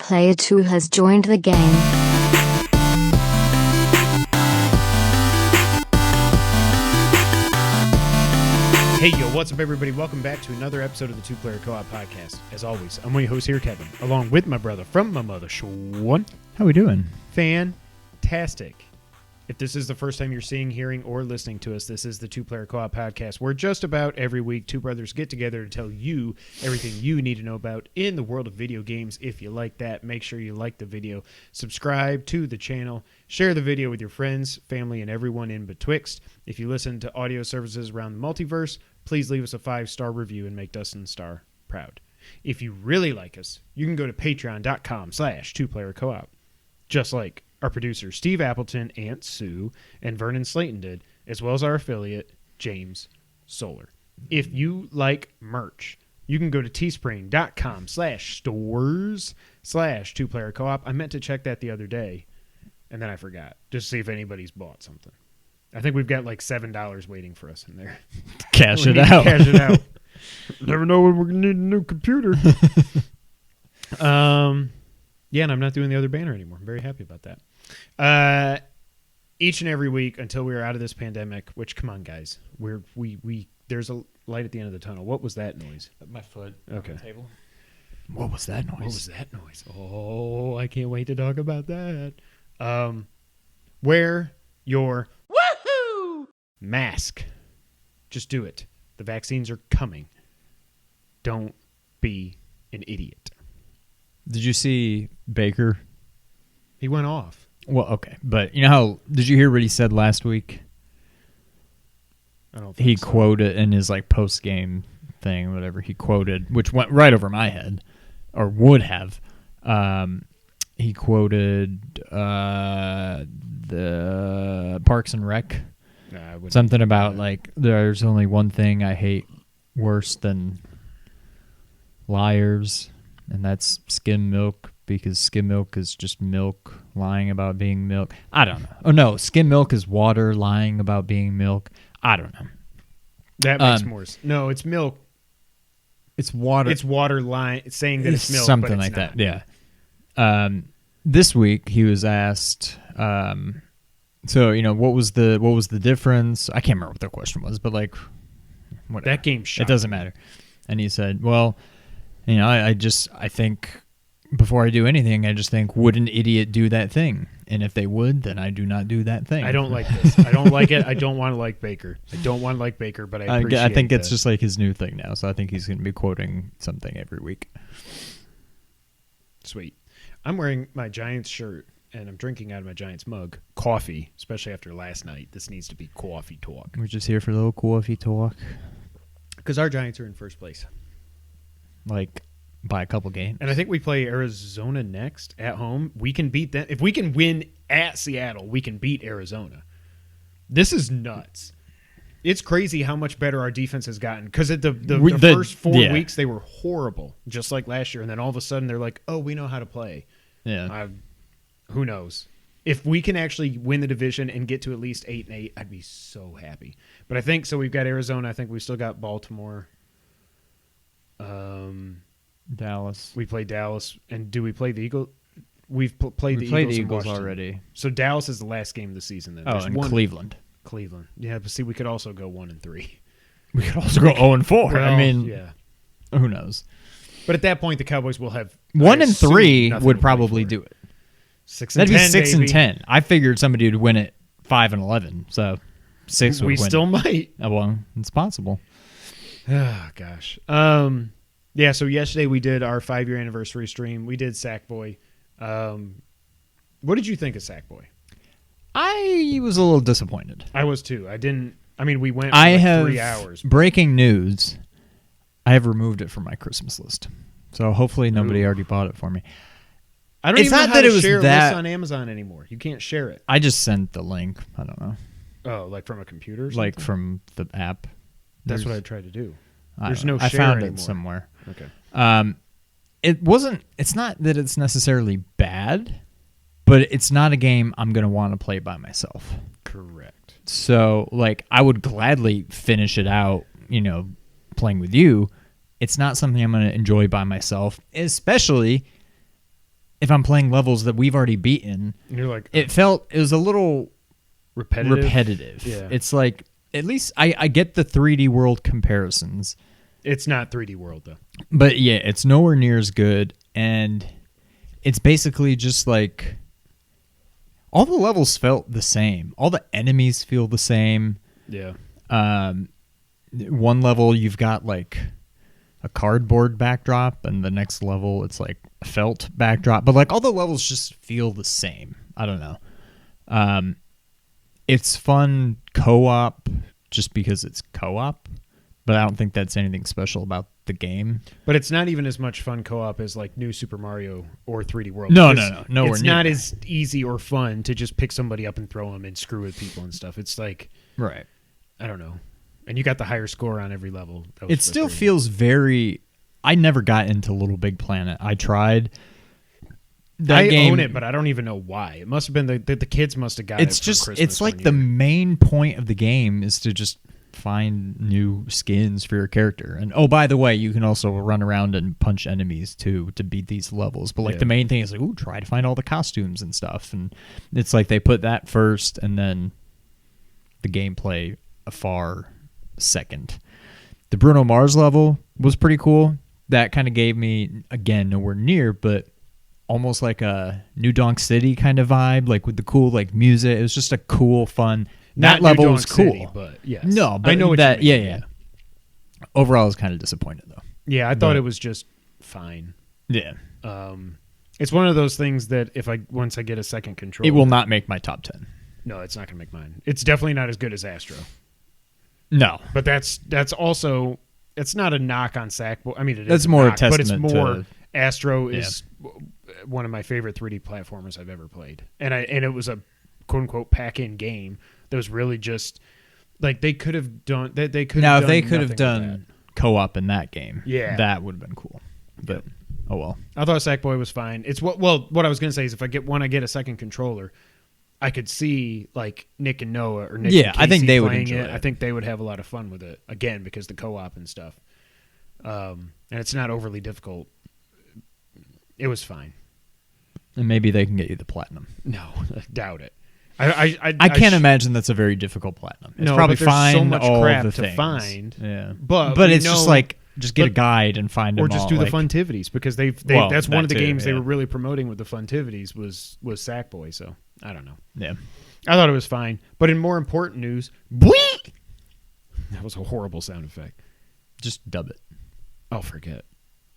Player 2 has joined the game. Hey, yo, what's up, everybody? Welcome back to another episode of the Two Player Co-op Podcast. As always, I'm one of your hosts here, Kevin, along with my brother from my mother, Sean. How we doing? Fantastic. If this is the first time you're seeing, hearing, or listening to us, this is the Two Player Co-op Podcast, where just about every week, two brothers get together to tell you everything you need to know about in the world of video games. If you like that, make sure you like the video, subscribe to the channel, share the video with your friends, family, and everyone in betwixt. If you listen to audio services around the multiverse, please leave us a 5-star review and make Dustin Starr proud. If you really like us, you can go to patreon.com/2playercoop, just like our producers Steve Appleton, Aunt Sue, and Vernon Slayton did, as well as our affiliate, James Solar. If you like merch, you can go to teespring.com/stores/2playercoop. I meant to check that the other day, and then I forgot, just to see if anybody's bought something. I think we've got like $7 waiting for us in there. Cash it out. Never know when we're going to need a new computer. Yeah, and I'm not doing the other banner anymore. I'm very happy about that. Each and every week until we are out of this pandemic, which, come on, guys, we there's a light at the end of the tunnel. What was that noise? My foot Okay. on the table. What was that noise? What was that noise? Oh, I can't wait to talk about that. Wear your mask. Just do it. The vaccines are coming. Don't be an idiot. Did you see Baker? He went off. Well, okay. But you know how, did you hear what he said last week? I don't think He so. quoted in his like post-game thing, whatever, he quoted, which went right over my head, or would have. He quoted the Parks and Rec. Something about like, there's only one thing I hate worse than liars, and that's skim milk, because skim milk is just milk lying about being milk. I don't know. Oh, no, skim milk is water lying about being milk. I don't know. That makes more sense. No, it's milk. It's water. It's water lying, saying that it's milk. Something but it's like not. that, yeah. This week, he was asked... so, you know, what was the difference? I can't remember what the question was, but like, whatever. That game shot. It doesn't matter. And he said, well, you know, I think before I do anything, I just think, would an idiot do that thing? And if they would, then I do not do that thing. I don't like this. I don't like it. I don't want to like Baker. I don't want to like Baker, but I appreciate I think it's that. just like his new thing now. So I think he's going to be quoting something every week. Sweet. I'm wearing my Giants shirt, and I'm drinking out of my Giants mug. Coffee, especially after last night. This needs to be coffee talk. We're just here for a little coffee talk. Because our Giants are in first place. Like, by a couple games. And I think we play Arizona next at home. We can beat them. If we can win at Seattle, we can beat Arizona. This is nuts. It's crazy how much better our defense has gotten. Because at the first 4 weeks, they were horrible, just like last year. And then all of a sudden, they're like, oh, we know how to play. Yeah. Who knows? If we can actually win the division and get to at least 8-8, I'd be so happy. But I think so. We've got Arizona. I think we've still got Baltimore. Dallas. We play Dallas, and do we play the Eagles? We've played the Eagles already. So Dallas is the last game of the season. Then. And Cleveland. Cleveland. Yeah, but see, we could also go 1-3. We could also go 0-4. Well, I mean, yeah. Who knows? But at that point, the Cowboys will have 1-3 would probably do it. 6-10. That'd be 6-10. I figured somebody would win it 5-11. So 6 would win. We still might. Oh, well, it's possible. Oh gosh. Yeah. So yesterday we did our 5-year anniversary stream. We did Sackboy. What did you think of Sackboy? I was a little disappointed. I was too. We went for like 3 hours. Breaking news. I have removed it from my Christmas list. So hopefully nobody already bought it for me. I don't it's even not know that how it to was share that lists on Amazon anymore. You can't share it. I just sent the link. I don't know. Oh, like from a computer or something? Like from the app. That's what I tried to do. I There's no I share found anymore. it somewhere. Okay. It's not that it's necessarily bad, but it's not a game I'm going to want to play by myself. Correct. So, like, I would gladly finish it out, you know, playing with you. It's not something I'm going to enjoy by myself, especially if I'm playing levels that we've already beaten, And you're like, it was a little repetitive. Yeah. It's like, at least I get the 3D world comparisons. It's not 3D World, though. But yeah, it's nowhere near as good. And it's basically just like all the levels felt the same. All the enemies feel the same. Yeah. One level you've got like a cardboard backdrop, and the next level it's like a felt backdrop. But like all the levels just feel the same. I don't know. It's fun co-op just because it's co-op. But I don't think that's anything special about the game. But it's not even as much fun co-op as like New Super Mario or 3D World. No. It's not as easy or fun to just pick somebody up and throw them and screw with people and stuff. It's like, right. I don't know. And you got the higher score on every level. It still feels very... I never got into Little Big Planet. I tried. I own it, but I don't even know why. It must have been the kids must have got it for Christmas. It's like the main point of the game is to just find new skins for your character. And oh, by the way, you can also run around and punch enemies too to beat these levels. But like the main thing is like, ooh, try to find all the costumes and stuff. And it's like they put that first and then the gameplay a far second. The Bruno Mars level was pretty cool. That kind of gave me, again, nowhere near, but almost like a New Donk City kind of vibe, like with the cool like music. It was just a cool, fun. That level New was Donk cool, City, but yes. No, but I know what that. you mean. Yeah. Overall, I was kind of disappointed though. Yeah, I thought it was just fine. Yeah, It's one of those things that once I get a second controller, it will not make my top 10. No, it's not going to make mine. It's definitely not as good as Astro. No, But that's also, it's not a knock on Sackboy. I mean, it that's is more a knock, a but it's testament more to Astro is one of my favorite 3D platformers I've ever played, and it was a quote unquote pack-in game that was really just like they could have done that. They could now have if they done could have nothing with done co-op in that game, Yeah. that would have been cool. But oh well. that. I thought Sackboy was fine. It's what I was going to say is if I get a second controller, I could see like Nick and Noah or Nick and Casey I think they would playing enjoy it. I think they would have a lot of fun with it again because the co-op and stuff. And it's not overly difficult. It was fine. And maybe they can get you the platinum. No, I doubt it. I can't imagine that's a very difficult platinum. It's No, probably but there's fine. so much all crap the to things. find. Yeah, But it's just like get a guide and find them or just all, do the like, funtivities because Well, that's one of the that too, games they yeah. were really promoting with the funtivities was Sackboy. So I don't know. Yeah, I thought it was fine. But in more important news, bleep! That was a horrible sound effect. just dub it. I'll forget.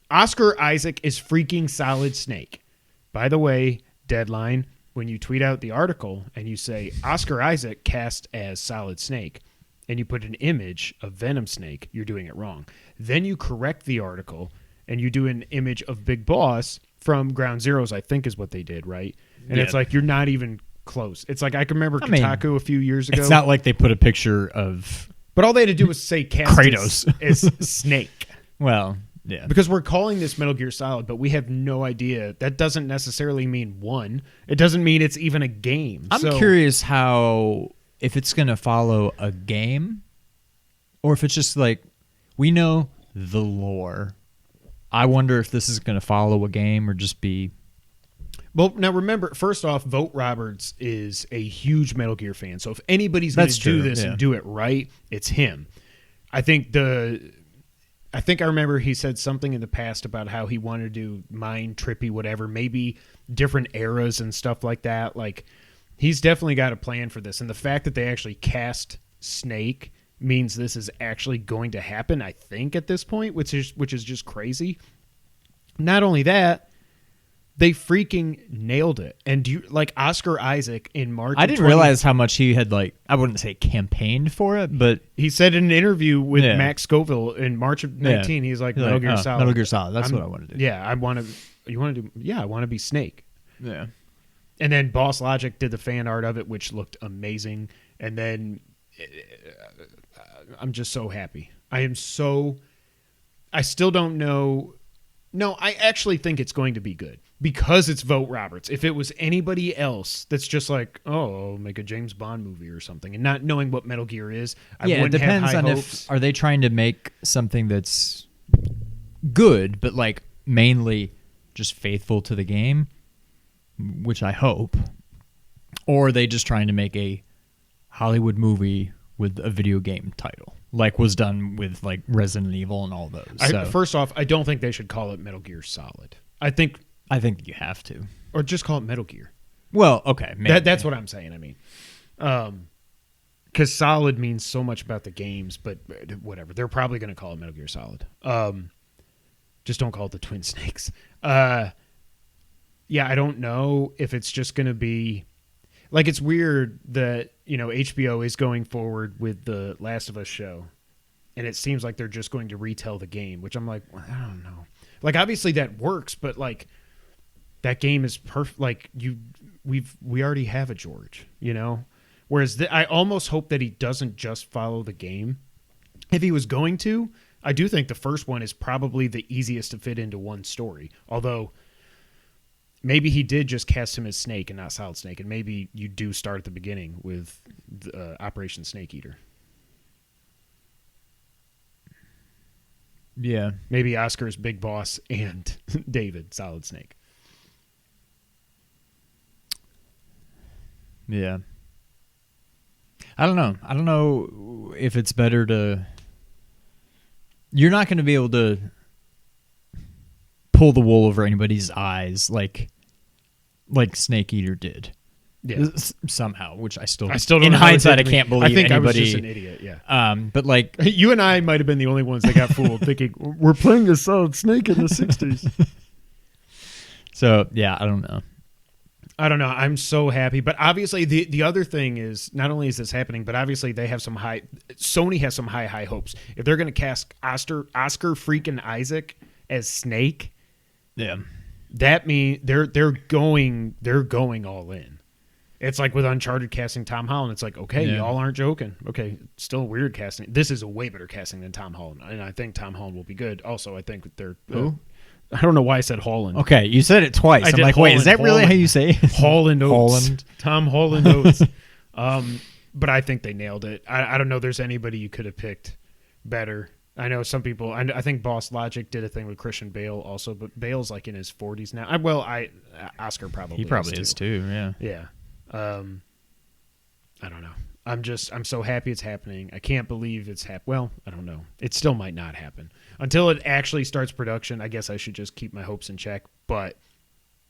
Oscar Isaac is freaking Solid Snake. By the way, deadline, when you tweet out the article and you say Oscar Isaac cast as Solid Snake and you put an image of Venom Snake, you're doing it wrong. Then you correct the article and you do an image of Big Boss from Ground Zeroes, I think is what they did, right? And it's like you're not even close. It's like I can remember Kotaku a few years ago. It's not like they put a picture of But all they had to do was say cast Kratos as Snake. well, yeah. Because we're calling this Metal Gear Solid, but we have no idea. That doesn't necessarily mean one. It doesn't mean it's even a game. I'm curious how if it's going to follow a game or if it's just like we know the lore. I wonder if this is going to follow a game or just be. Well, now remember, first off, Vote Roberts is a huge Metal Gear fan. So if anybody's going to do this and do it right, it's him. I think I remember he said something in the past about how he wanted to do mind trippy, whatever, maybe different eras and stuff like that. Like, he's definitely got a plan for this. And the fact that they actually cast Snake means this is actually going to happen, I think, at this point, which is just crazy. Not only that, they freaking nailed it. And do you like Oscar Isaac in March? I didn't realize how much he had I wouldn't say campaigned for it, but he said in an interview with Max Scoville in March of 19, he's like, Metal Gear Solid. Metal Gear Solid. That's what I want to do. Yeah, I want to. You want to do? Yeah, I want to be Snake. Yeah. And then Boss Logic did the fan art of it, which looked amazing. And then I'm just so happy. I still don't know. No, I actually think it's going to be good because it's Vote Roberts. If it was anybody else that's just like, oh, I'll make a James Bond movie or something and not knowing what Metal Gear is, I wouldn't it depends have high on hopes. if are they trying to make something that's good, but like mainly just faithful to the game, which I hope, or are they just trying to make a Hollywood movie with a video game title, like was done with like Resident Evil and all those. First off, I don't think they should call it Metal Gear Solid. I think you have to, or just call it Metal Gear. Well, okay, maybe. That's what I'm saying. I mean, because Solid means so much about the games, but whatever. They're probably going to call it Metal Gear Solid. Just don't call it the Twin Snakes. Yeah, I don't know if it's just going to be like, it's weird that, HBO is going forward with the Last of Us show, and it seems like they're just going to retell the game, which I'm like, well, I don't know. Like, obviously that works, but like that game is perfect. Like we already have a George, Whereas I almost hope that he doesn't just follow the game. If he was going to, I do think the first one is probably the easiest to fit into one story. Although maybe he did just cast him as Snake and not Solid Snake, and maybe you do start at the beginning with Operation Snake Eater. Yeah. Maybe Oscar is Big Boss and David Solid Snake. Yeah. I don't know. I don't know if it's better to... You're not going to be able to pull the wool over anybody's eyes like Snake Eater did. Yeah. Somehow, which I still don't in know how hindsight, I it can't believe I think anybody... I was just an idiot, yeah. But like... You and I might have been the only ones that got fooled thinking, we're playing a Solid Snake in the 60s. So, yeah, I don't know. I'm so happy. But obviously, the other thing is, not only is this happening, but obviously they have Sony has some high hopes. If they're going to cast Oscar freaking Isaac as Snake, yeah, that means they're going all in. It's like with Uncharted casting Tom Holland. It's like, okay, y'all aren't joking. Okay, still weird casting. This is a way better casting than Tom Holland, and I think Tom Holland will be good. Also, I think they're who? I don't know why I said Holland. Okay, you said it twice. I'm like, wait, is that really how you say it? Holland Oates. Holland. Tom Holland Oates. But I think they nailed it. I don't know there's anybody you could have picked better. I know some people, I think Boss Logic did a thing with Christian Bale also, but Bale's like in his 40s now. Oscar probably He probably is too, yeah. Yeah. I don't know. I'm so happy it's happening. I can't believe it's well, I don't know. It still might not happen. Until it actually starts production, I guess I should just keep my hopes in check, but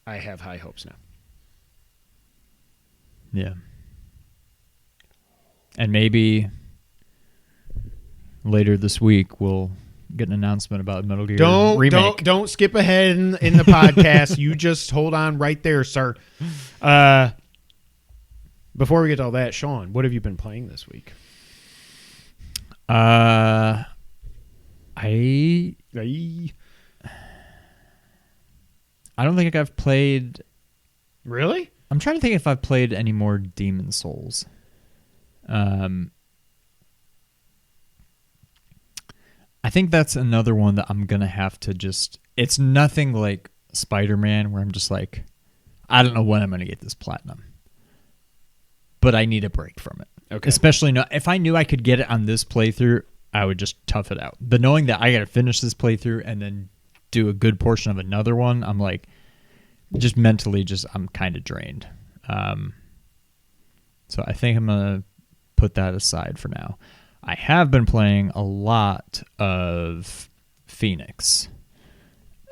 I have high hopes now. Yeah. And maybe later this week we'll get an announcement about Metal Gear Remake. Don't skip ahead in the podcast. You just hold on right there, sir. Before we get to all that, Sean, what have you been playing this week? I don't think I've played... Really? I'm trying to think if I've played any more Demon Souls. I think that's another one that I'm going to have to just... It's nothing like Spider-Man where I'm just like, I don't know when I'm going to get this platinum. But I need a break from it. Okay. Especially if I knew I could get it on this playthrough, I would just tough it out. But knowing that I got to finish this playthrough and then do a good portion of another one, I'm like, just mentally, I'm kind of drained. So I think I'm going to put that aside for now. I have been playing a lot of Phoenix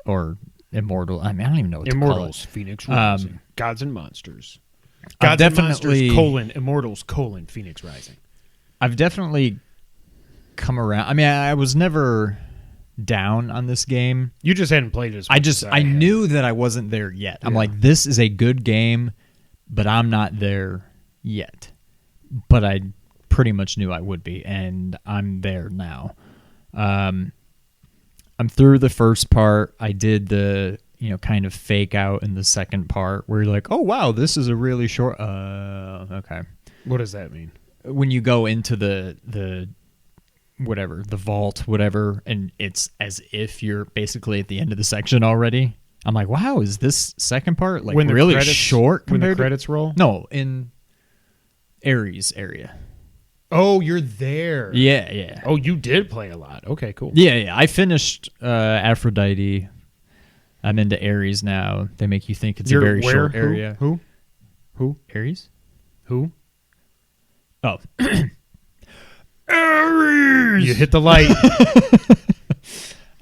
or Immortal. I mean, I don't even know what Immortals to call it. Fenyx Rising. Gods and Monsters. I've Gods and Monsters, Immortals, Fenyx Rising. I've definitely come around. I mean, I was never down on this game. You just hadn't played it as much as I knew that I wasn't there yet. I'm like, this is a good game, but I'm not there yet. But I pretty much knew I would be, and I'm there now. I'm through the first part. I did the kind of fake out in the second part where you're like, oh wow, this is a really short okay. What does that mean? When you go into the whatever, the vault, whatever, and it's as if you're basically at the end of the section already. I'm like, wow, is this second part like when really short when compared the credits roll? No, in Ares area. Oh, you're there. Yeah. Oh, you did play a lot. Okay, cool. Yeah. I finished Aphrodite. I'm into Ares now. They make you think it's a very short area. Who? Ares? Who? Oh. Ares! You hit the light.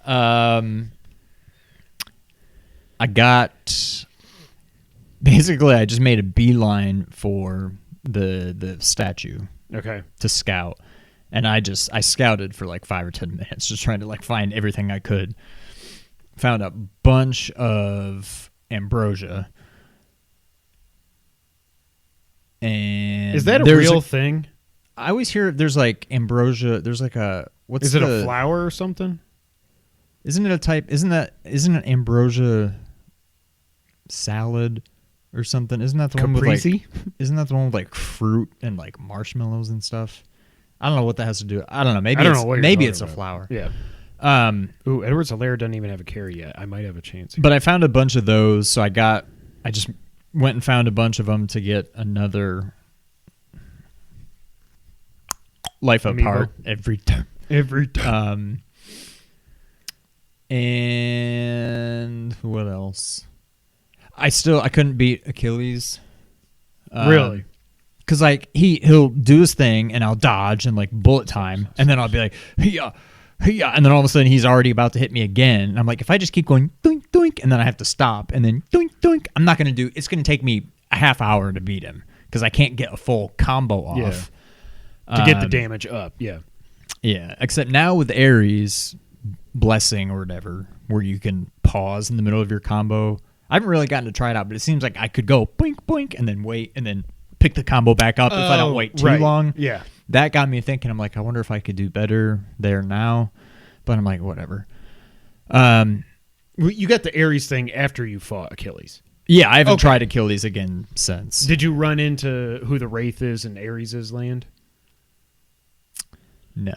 I just made a beeline for the statue. Okay. To scout. And I scouted for like 5 or 10 minutes, just trying to like find everything I could. Found a bunch of ambrosia. And is that a real thing? I always hear there's like ambrosia. There's like a Is it a flower or something? Isn't it a type? Isn't it ambrosia salad or something? Isn't that the one with like? Isn't that the one with like fruit and like marshmallows and stuff? I don't know what that has to do. I don't know. Maybe it's a flower. Yeah. Ooh, Edward's Hilaire doesn't even have a carry yet. I might have a chance. But I found a bunch of those, so I just went and found a bunch of them to get another life apart every time. Every time. And what else? I couldn't beat Achilles. Really? Because like he'll do his thing and I'll dodge and like bullet time, and then I'll be like, yeah, and then all of a sudden he's already about to hit me again. And I'm like, if I just keep going doink doink, and then I have to stop and then doink doink, I'm not gonna do. It's gonna take me a half hour to beat him because I can't get a full combo off to get the damage up. Yeah. Yeah. Except now with Ares blessing or whatever, where you can pause in the middle of your combo. I haven't really gotten to try it out, but it seems like I could go boink boink and then wait and then pick the combo back up if I don't wait too long. Yeah. That got me thinking. I'm like, I wonder if I could do better there now. But I'm like, whatever. You got the Ares thing after you fought Achilles. Yeah, I haven't tried Achilles again since. Did you run into who the Wraith is in Ares' land? No.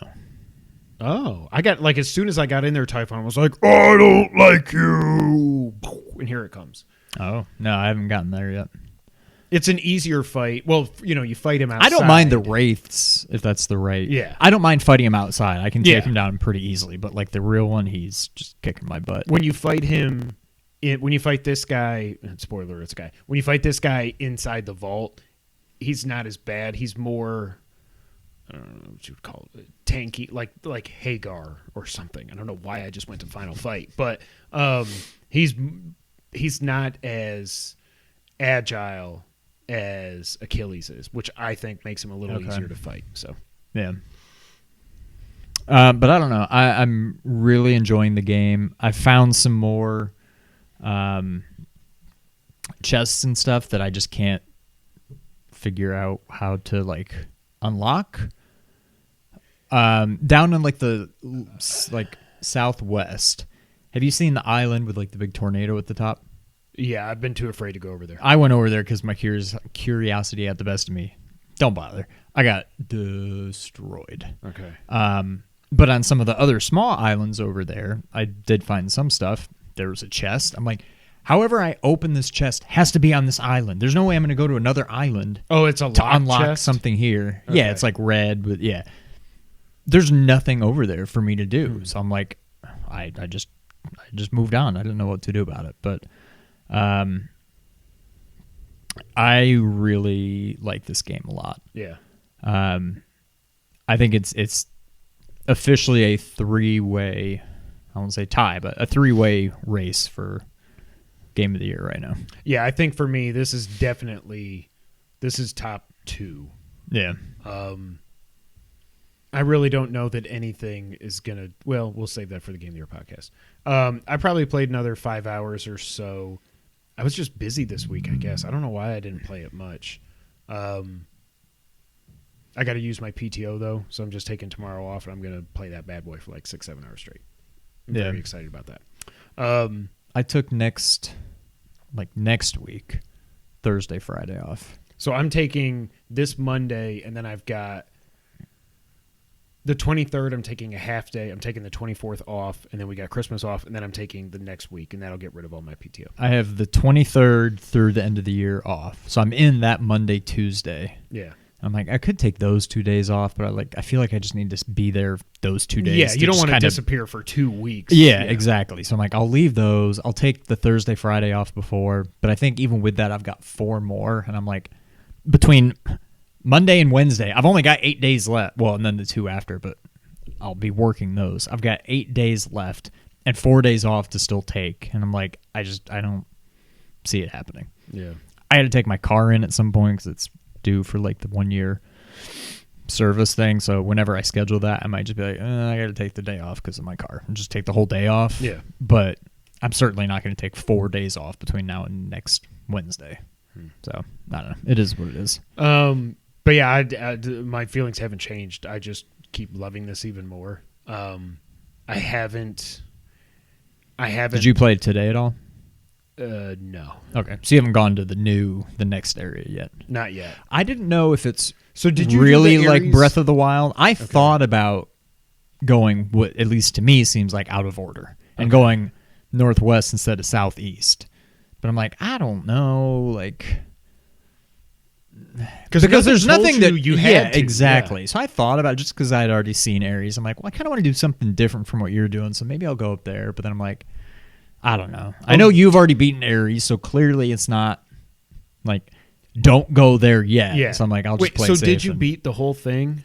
Oh, I got like as soon as I got in there, Typhon was like, "I don't like you," and here it comes. Oh no, I haven't gotten there yet. It's an easier fight. Well, you fight him outside. I don't mind the Wraiths if that's the right. Yeah, I don't mind fighting him outside. I can take him down pretty easily. But like the real one, he's just kicking my butt. When you fight him, when you fight this guy, spoiler, it's a guy. When you fight this guy inside the vault, he's not as bad. He's more, I don't know what you would call it, tanky, like Hagar or something. I don't know why I just went to Final Fight, but he's not as agile as Achilles is, which I think makes him a little easier to fight. So yeah. But I don't know. I'm really enjoying the game. I found some more chests and stuff that I just can't figure out how to like unlock. Down in like the southwest, have you seen the island with like the big tornado at the top? Yeah, I've been too afraid to go over there. I went over there because my curiosity had the best of me. Don't bother. I got destroyed. Okay. But on some of the other small islands over there, I did find some stuff. There was a chest. I'm like, however I open this chest has to be on this island. There's no way I'm going to go to another island. Oh, it's a to unlock chest? Something here. Okay. Yeah, it's like red with There's nothing over there for me to do. So I'm like, I just moved on. I didn't know what to do about it, but I really like this game a lot. Yeah. I think it's officially a three-way, I won't say tie, but a three-way race for Game of the Year right now. Yeah, I think for me, this is top 2. Yeah. I really don't know that anything is going to... Well, we'll save that for the Game of the Year podcast. I probably played another 5 hours or so. I was just busy this week, I guess. I don't know why I didn't play it much. I got to use my PTO, though, so I'm just taking tomorrow off, and I'm going to play that bad boy for like 6-7 hours straight. I'm very excited about that. I took next week, Thursday, Friday off. So I'm taking this Monday, and then I've got the 23rd. I'm taking a half day. I'm taking the 24th off, and then we got Christmas off, and then I'm taking the next week, and that'll get rid of all my PTO. I have the 23rd through the end of the year off, so I'm in that Monday, Tuesday. Yeah. I'm like, I could take those 2 days off, but I feel like I just need to be there those 2 days. Yeah, you don't want to kinda disappear for 2 weeks. Yeah, exactly. So I'm like, I'll leave those. I'll take the Thursday, Friday off before. But I think even with that, I've got 4 more. And I'm like, between Monday and Wednesday, I've only got 8 days left. Well, and then the 2 after, but I'll be working those. I've got 8 days left and 4 days off to still take. And I'm like, I don't see it happening. Yeah. I had to take my car in at some point because it's due for like the 1 year service thing. So whenever I schedule that, I might just be like, I got to take the day off because of my car and just take the whole day off. Yeah. But I'm certainly not going to take 4 days off between now and next Wednesday. So I don't know. It is what it is. But yeah, my feelings haven't changed. I just keep loving this even more. I haven't. Did you play it today at all? No. Okay. So you haven't gone to the next area yet? Not yet. I didn't know if it's did you really do the like Ares? Breath of the Wild. I thought about going what at least to me seems like out of order and going northwest instead of southeast. But I'm like, I don't know, like because there's nothing that you had to. Exactly. Yeah. So I thought about it just because I'd already seen Ares. I'm like, well, I kind of want to do something different from what you're doing, so maybe I'll go up there. But then I'm like, I don't know. I know you've already beaten Ares, so clearly it's not like don't go there yet. Yeah. So I'm like, I'll just play so safe. Did you beat the whole thing?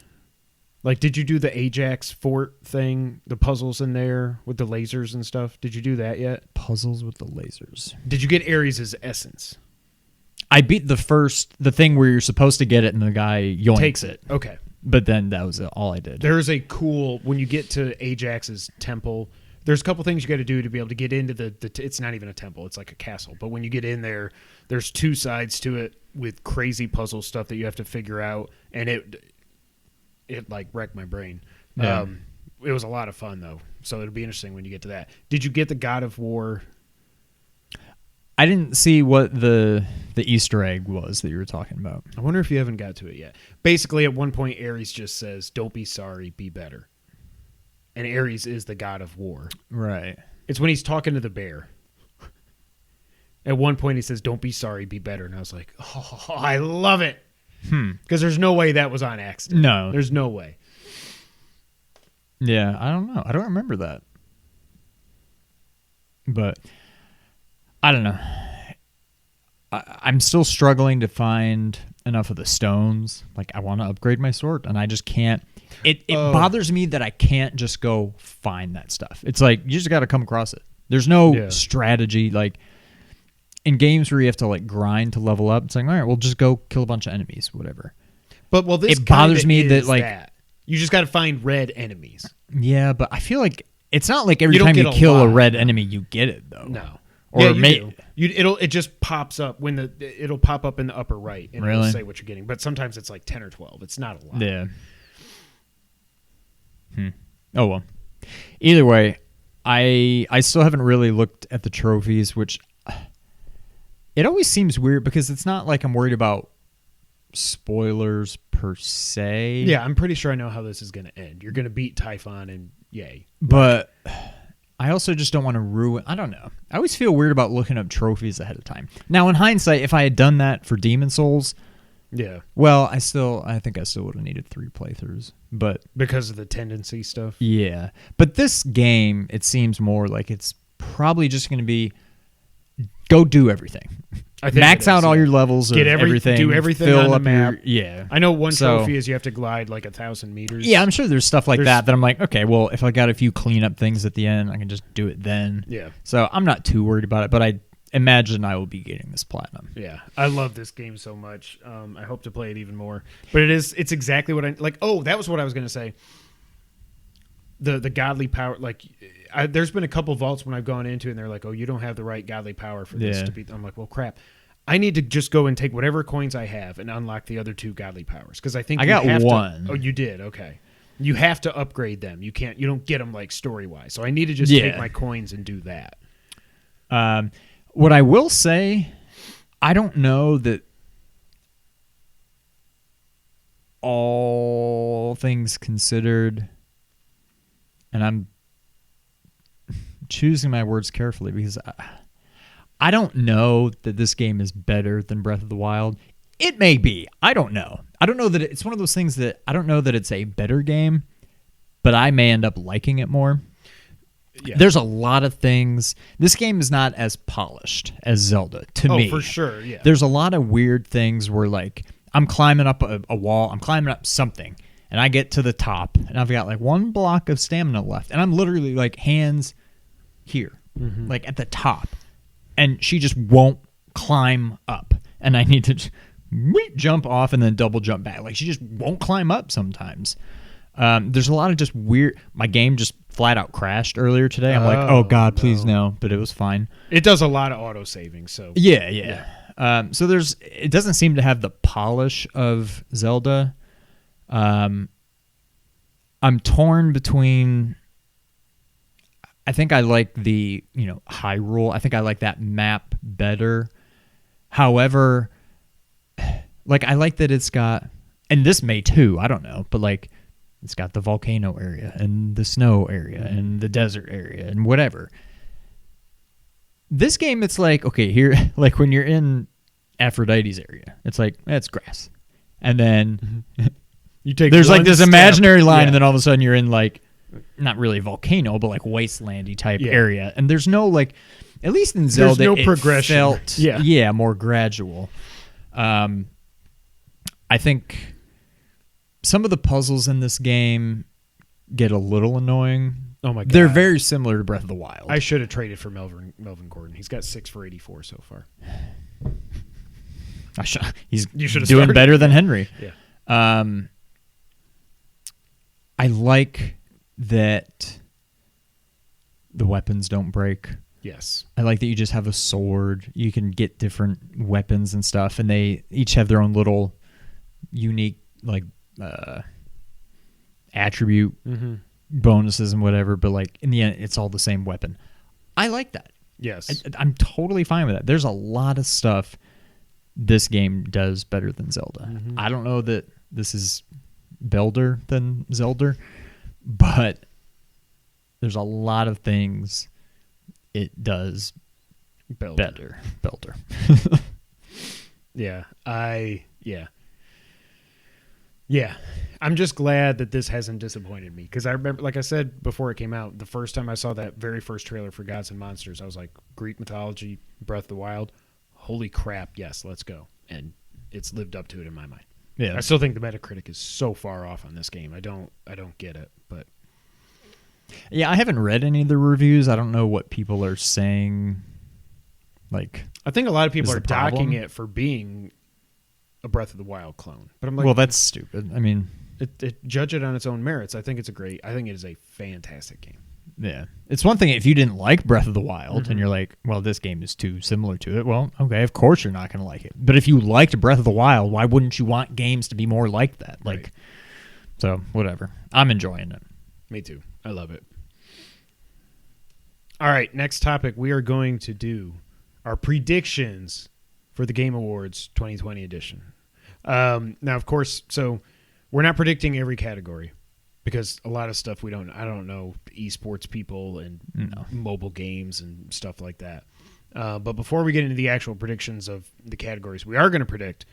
Like, did you do the Ajax fort thing, the puzzles in there with the lasers and stuff? Did you do that yet? Puzzles with the lasers. Did you get Ares' essence? I beat the thing where you're supposed to get it and the guy yoinks Takes it. Okay. But then that was all I did. There is a cool, when you get to Ajax's temple, there's a couple things you got to do to be able to get into it's not even a temple, it's like a castle. But when you get in there, there's 2 sides to it with crazy puzzle stuff that you have to figure out. And it like wrecked my brain. Yeah. It was a lot of fun though. So it'll be interesting when you get to that. Did you get the God of War? I didn't see what the Easter egg was that you were talking about. I wonder if you haven't got to it yet. Basically, at one point, Ares just says, "Don't be sorry, be better." And Ares is the God of War. Right. It's when he's talking to the bear. At one point, he says, "Don't be sorry, be better." And I was like, "Oh, I love it." Because there's no way that was on accident. No. There's no way. Yeah, I don't know. I don't remember that. But I don't know. I'm still struggling to find enough of the stones. Like, I want to upgrade my sword, and I just can't. It bothers me that I can't just go find that stuff. It's like, you just got to come across it. There's no strategy. Like, in games where you have to, like, grind to level up, it's like, all right, we'll just go kill a bunch of enemies, whatever. But, well, this it bothers me that, like, you just got to find red enemies. Yeah, but I feel like it's not like every time you kill a red enemy, you get it, though. No. Or do. It just pops up it'll pop up in the upper right and it'll say what you're getting. But sometimes it's like 10 or 12. It's not a lot. Yeah. Oh well. Either way, I still haven't really looked at the trophies, which it always seems weird because it's not like I'm worried about spoilers per se. Yeah, I'm pretty sure I know how this is going to end. You're going to beat Typhon and yay. But I also just don't want to ruin. I don't know. I always feel weird about looking up trophies ahead of time. Now, in hindsight, if I had done that for Demon Souls, well, I think I still would have needed 3 playthroughs. But because of the tendency stuff. Yeah, but this game, it seems more like it's probably just going to be go do everything. Max out all your levels, get everything, do everything fill on the up map. Yeah, I know one trophy is you have to glide like 1,000 meters. Yeah, I'm sure there's stuff like that I'm like, okay, well, if I got a few cleanup things at the end, I can just do it then. Yeah. So I'm not too worried about it, but I imagine I will be getting this platinum. Yeah, I love this game so much. I hope to play it even more. But it's exactly what I like. Oh, that was what I was going to say. The godly power, like there's been a couple vaults when I've gone into and they're like, oh, you don't have the right godly power for this to be. I'm like, well, crap. I need to just go and take whatever coins I have and unlock the other 2 godly powers because I think I got one. Oh, you did? Okay. You have to upgrade them. You don't get them like story wise. So I need to just take my coins and do that. What I will say, I don't know that all things considered, and I'm choosing my words carefully because I don't know that this game is better than Breath of the Wild. It may be. I don't know. I don't know that it's one of those things that I don't know that it's a better game, but I may end up liking it more. Yeah. There's a lot of things. This game is not as polished as Zelda to me. Oh, for sure, yeah. There's a lot of weird things where, like, I'm climbing up a wall, I'm climbing up something, and I get to the top, and I've got, like, one block of stamina left, and I'm literally, like, hands here, like, at the top, and she just won't climb up, and I need to jump off and then double jump back. Like, she just won't climb up sometimes. There's a lot of just weird. My game just flat out crashed earlier today. I'm like, oh God, please no. But it was fine. It does a lot of auto saving. So yeah. So it doesn't seem to have the polish of Zelda. I'm torn between. I think I like the Hyrule. I think I like that map better. However, like I like that it's got, and this may too. I don't know, but like. It's got the volcano area and the snow area and the desert area and whatever. This game, it's like, okay, here, like when you're in Aphrodite's area, it's like, it's grass. And then there's like this imaginary line, and then all of a sudden you're in like, not really volcano, but like wastelandy type area. And there's no like, at least in Zelda, there's no progression. Felt, more gradual. I think some of the puzzles in this game get a little annoying. Oh my God. They're very similar to Breath of the Wild. I should have traded for Melvin Gordon. He's got 6 for 84 so far. He's doing better than Henry. Yeah. I like that the weapons don't break. Yes. I like that you just have a sword. You can get different weapons and stuff, and they each have their own little unique like attribute bonuses and whatever, but like in the end it's all the same weapon. I like that. Yes. I'm totally fine with that. There's a lot of stuff this game does better than Zelda. I don't know that this is better than Zelda, but there's a lot of things it does better. Yeah. I'm just glad that this hasn't disappointed me, because I remember, like I said before it came out, the first time I saw that very first trailer for Gods and Monsters, I was like, Greek mythology, Breath of the Wild, holy crap, yes, let's go. And it's lived up to it in my mind. Yeah. I still think the Metacritic is so far off on this game. I don't get it, but yeah, I haven't read any of the reviews. I don't know what people are saying. Like, I think a lot of people are docking it for being a Breath of the Wild clone, but I'm like, well, that's stupid. I mean, judge it on its own merits. I think it is a fantastic game. Yeah, it's one thing if you didn't like Breath of the Wild and you're like, well, this game is too similar to it. Well, okay, of course you're not going to like it. But if you liked Breath of the Wild, why wouldn't you want games to be more like that? Like, right. So whatever. I'm enjoying it. Me too. I love it. All right, next topic. We are going to do our predictions for the Game Awards 2020 edition. Now, of course, so we're not predicting every category because a lot of stuff I don't know esports people and mobile games and stuff like that. But before we get into the actual predictions of the categories we are going to predict,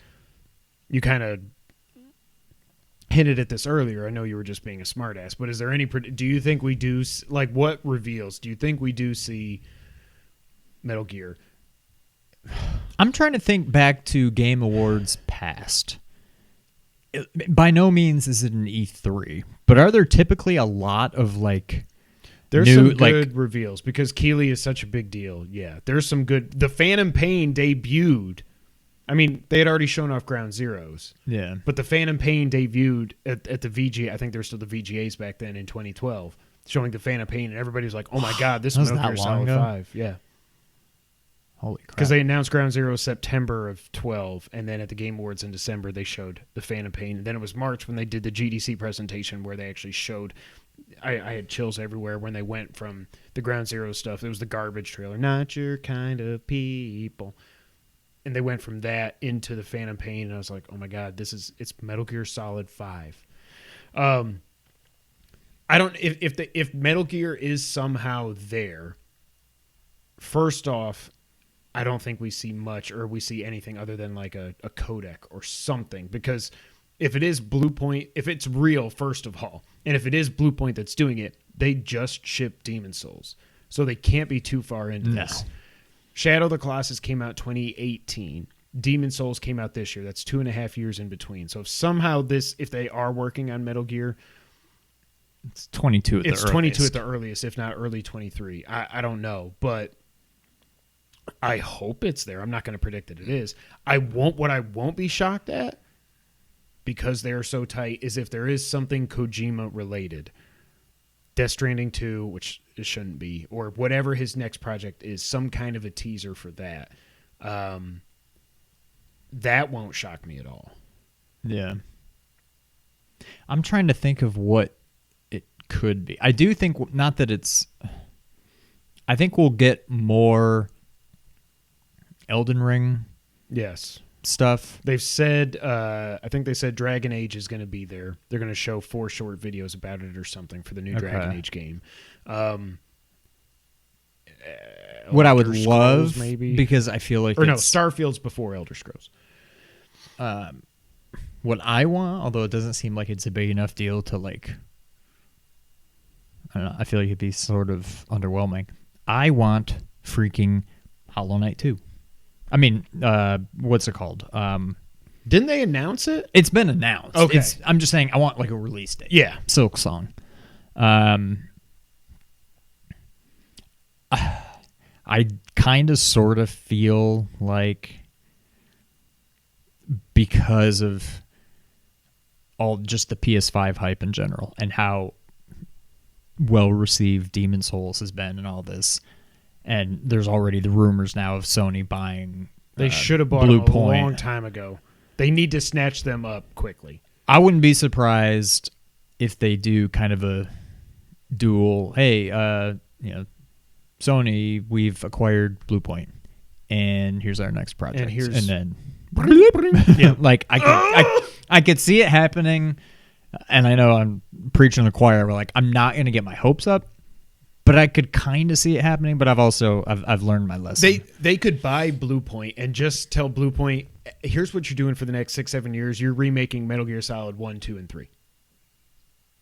you kind of hinted at this earlier. I know you were just being a smartass, but is there any? Do you think we do like what reveals? Do you think we do see Metal Gear? I'm trying to think back to Game Awards past. By no means is it an E3, but are there typically a lot of like there's some good reveals because Keighley is such a big deal. Yeah, there's some good. The Phantom Pain debuted. I mean, they had already shown off Ground Zeroes. Yeah, but the Phantom Pain debuted at the VGA. I think there's still the VGAs back then in 2012, showing the Phantom Pain, and everybody was like, "Oh my God, this is Metal Gear Solid 5." Yeah. Holy crap. Because they announced Ground Zero September of 12, and then at the Game Awards in December, they showed the Phantom Pain. And then it was March when they did the GDC presentation where they actually showed... I had chills everywhere when they went from the Ground Zero stuff. It was the garbage trailer. Not your kind of people. And they went from that into the Phantom Pain, and I was like, oh my God, it's Metal Gear Solid 5. I don't... If Metal Gear is somehow there, first off... I don't think we see much, or we see anything other than like a codec or something. Because if it is Bluepoint, if it's real, first of all, and if it is Bluepoint that's doing it, they just shipped Demon Souls. So they can't be too far into this. Shadow of the Colossus came out 2018. Demon Souls came out this year. That's 2.5 years in between. So if somehow if they are working on Metal Gear, it's 22 at the earliest. It's 22 at the earliest, if not early 23. I don't know, but I hope it's there. I'm not going to predict that it is. What I won't be shocked at, because they're so tight, is if there is something Kojima related. Death Stranding 2, which it shouldn't be, or whatever his next project is, some kind of a teaser for that. That won't shock me at all. Yeah. I'm trying to think of what it could be. I do think, not that it's... I think we'll get more Elden Ring stuff. They've said, I think they said Dragon Age is going to be there. They're going to show 4 short videos about it or something for the new Dragon Age game. What I would Elder love, Scrolls, maybe, because I feel like Starfield's before Elder Scrolls. What I want, although it doesn't seem like it's a big enough deal to like, I don't know, I feel like it'd be sort of underwhelming. I want freaking Hollow Knight 2. I mean, what's it called? Didn't they announce it? It's been announced. Okay. I'm just saying I want like a release date. Yeah. Silk Song. I kind of sort of feel like, because of all just the PS5 hype in general and how well received Demon Souls has been and all this, and there's already the rumors now of Sony buying. They should have bought them a long time ago. They need to snatch them up quickly. I wouldn't be surprised if they do kind of a dual. Hey, Sony, we've acquired Bluepoint, and here's our next project, and then yeah, like I could see it happening, and I know I'm preaching to the choir. But like, I'm not gonna get my hopes up, but I could kind of see it happening. But I've learned my lesson. They could buy Bluepoint and just tell Bluepoint, here's what you're doing for the next 6-7 years. You're remaking Metal Gear Solid 1, 2, and 3.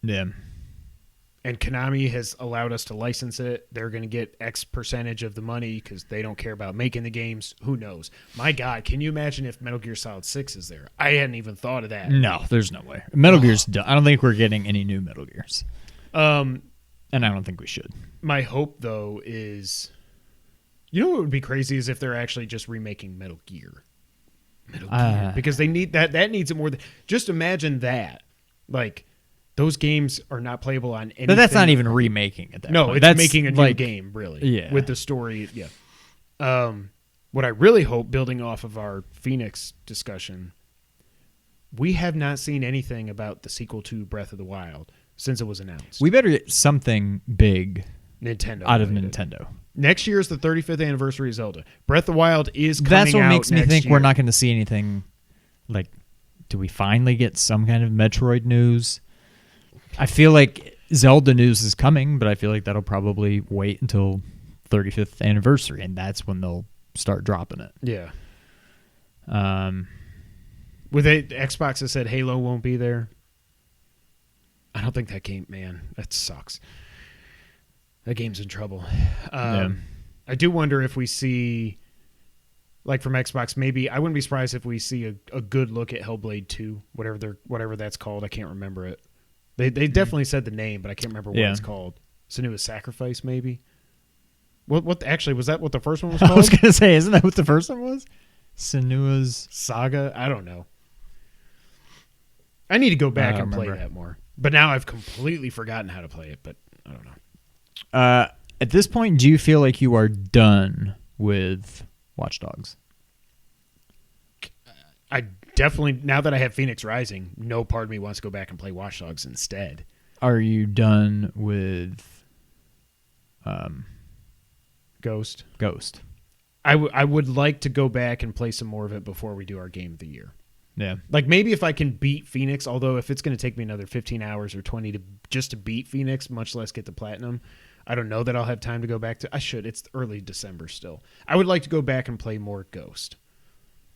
Yeah. And Konami has allowed us to license it. They're going to get X percentage of the money because they don't care about making the games. Who knows? My God, can you imagine if Metal Gear Solid 6 is there? I hadn't even thought of that. No, there's no way. Metal Gear's done. I don't think we're getting any new Metal Gears. And I don't think we should. My hope, though, is... You know what would be crazy is if they're actually just remaking Metal Gear. Because they need that. That needs it more than... Just imagine that. Like... Those games are not playable on anything. But that's not even remaking at that point. No, it's that's making a new game, really. Yeah. With the story, yeah. What I really hope, building off of our Phoenix discussion, we have not seen anything about the sequel to Breath of the Wild since it was announced. We better get something big out of related. Nintendo. Next year is the 35th anniversary of Zelda. Breath of the Wild is coming out That's what makes me think year. we're not going to see anything. Like, do we finally get some kind of Metroid news? I feel like Zelda news is coming, but I feel like that'll probably wait until 35th anniversary, and that's when they'll start dropping it. Yeah. With Xbox has said Halo won't be there. I don't think that game, man, that sucks. That game's in trouble. I do wonder if we see, like from Xbox, maybe I wouldn't be surprised if we see a good look at Hellblade 2, whatever that's called. I can't remember it. They definitely said the name, but I can't remember what it's called. Senua's Sacrifice, maybe? What actually, was that what the first one was called? I was going to say, isn't that what the first one was? Senua's Saga? I don't know. I need to go back and play that more. But now I've completely forgotten how to play it, but I don't know. At this point, do you feel like you are done with Watch Dogs? I definitely, now that I have Fenyx Rising, no part of me wants to go back and play Watch Dogs instead. Are you done with Ghost? I would like to go back and play some more of it before we do our Game of the Year. Yeah. Like maybe if I can beat Phoenix, although if it's going to take me another 15 hours or 20 to beat Phoenix, much less get the platinum, I don't know that I'll have time to go back to. I should. It's early December still. I would like to go back and play more Ghost.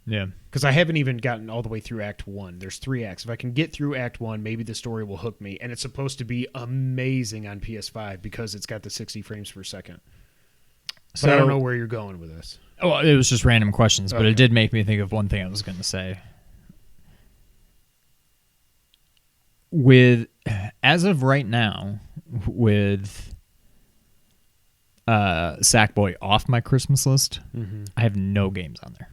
Yeah. Because I haven't even gotten all the way through Act 1. There's 3 acts. If I can get through Act 1, maybe the story will hook me. And it's supposed to be amazing on PS5 because it's got the 60 frames per second. So I don't know where you're going with this. Oh, it was just random questions, but Okay. it did make me think of one thing I was going to say. As of right now, with Sackboy off my Christmas list, I have no games on there.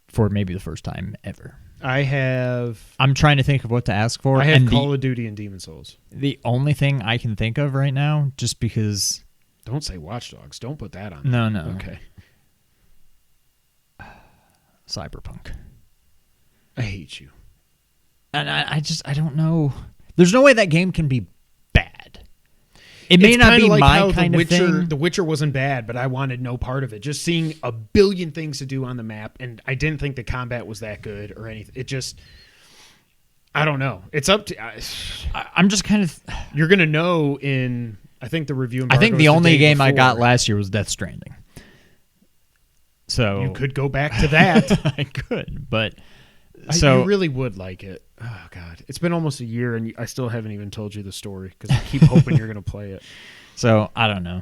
For maybe the first time ever. I'm trying to think of what to ask for. I have Call of Duty and Demon Souls. The only thing I can think of right now, just because... Don't say Watch Dogs. Don't put that on. No. Okay. Cyberpunk. I hate you. And I don't know. There's no way that game can be bad. It may not be my kind of thing. The Witcher wasn't bad, but I wanted no part of it. Just seeing a billion things to do on the map, and I didn't think the combat was that good or anything. It just... I don't know. It's up to... I'm just kind of... You're going to know in... I think the review embargo I think is the only game I before. got last year was Death Stranding. So You could go back to that. I could, but... You really would like it. Oh, God. It's been almost a year, and I still haven't even told you the story because I keep hoping you're going to play it. So, I don't know.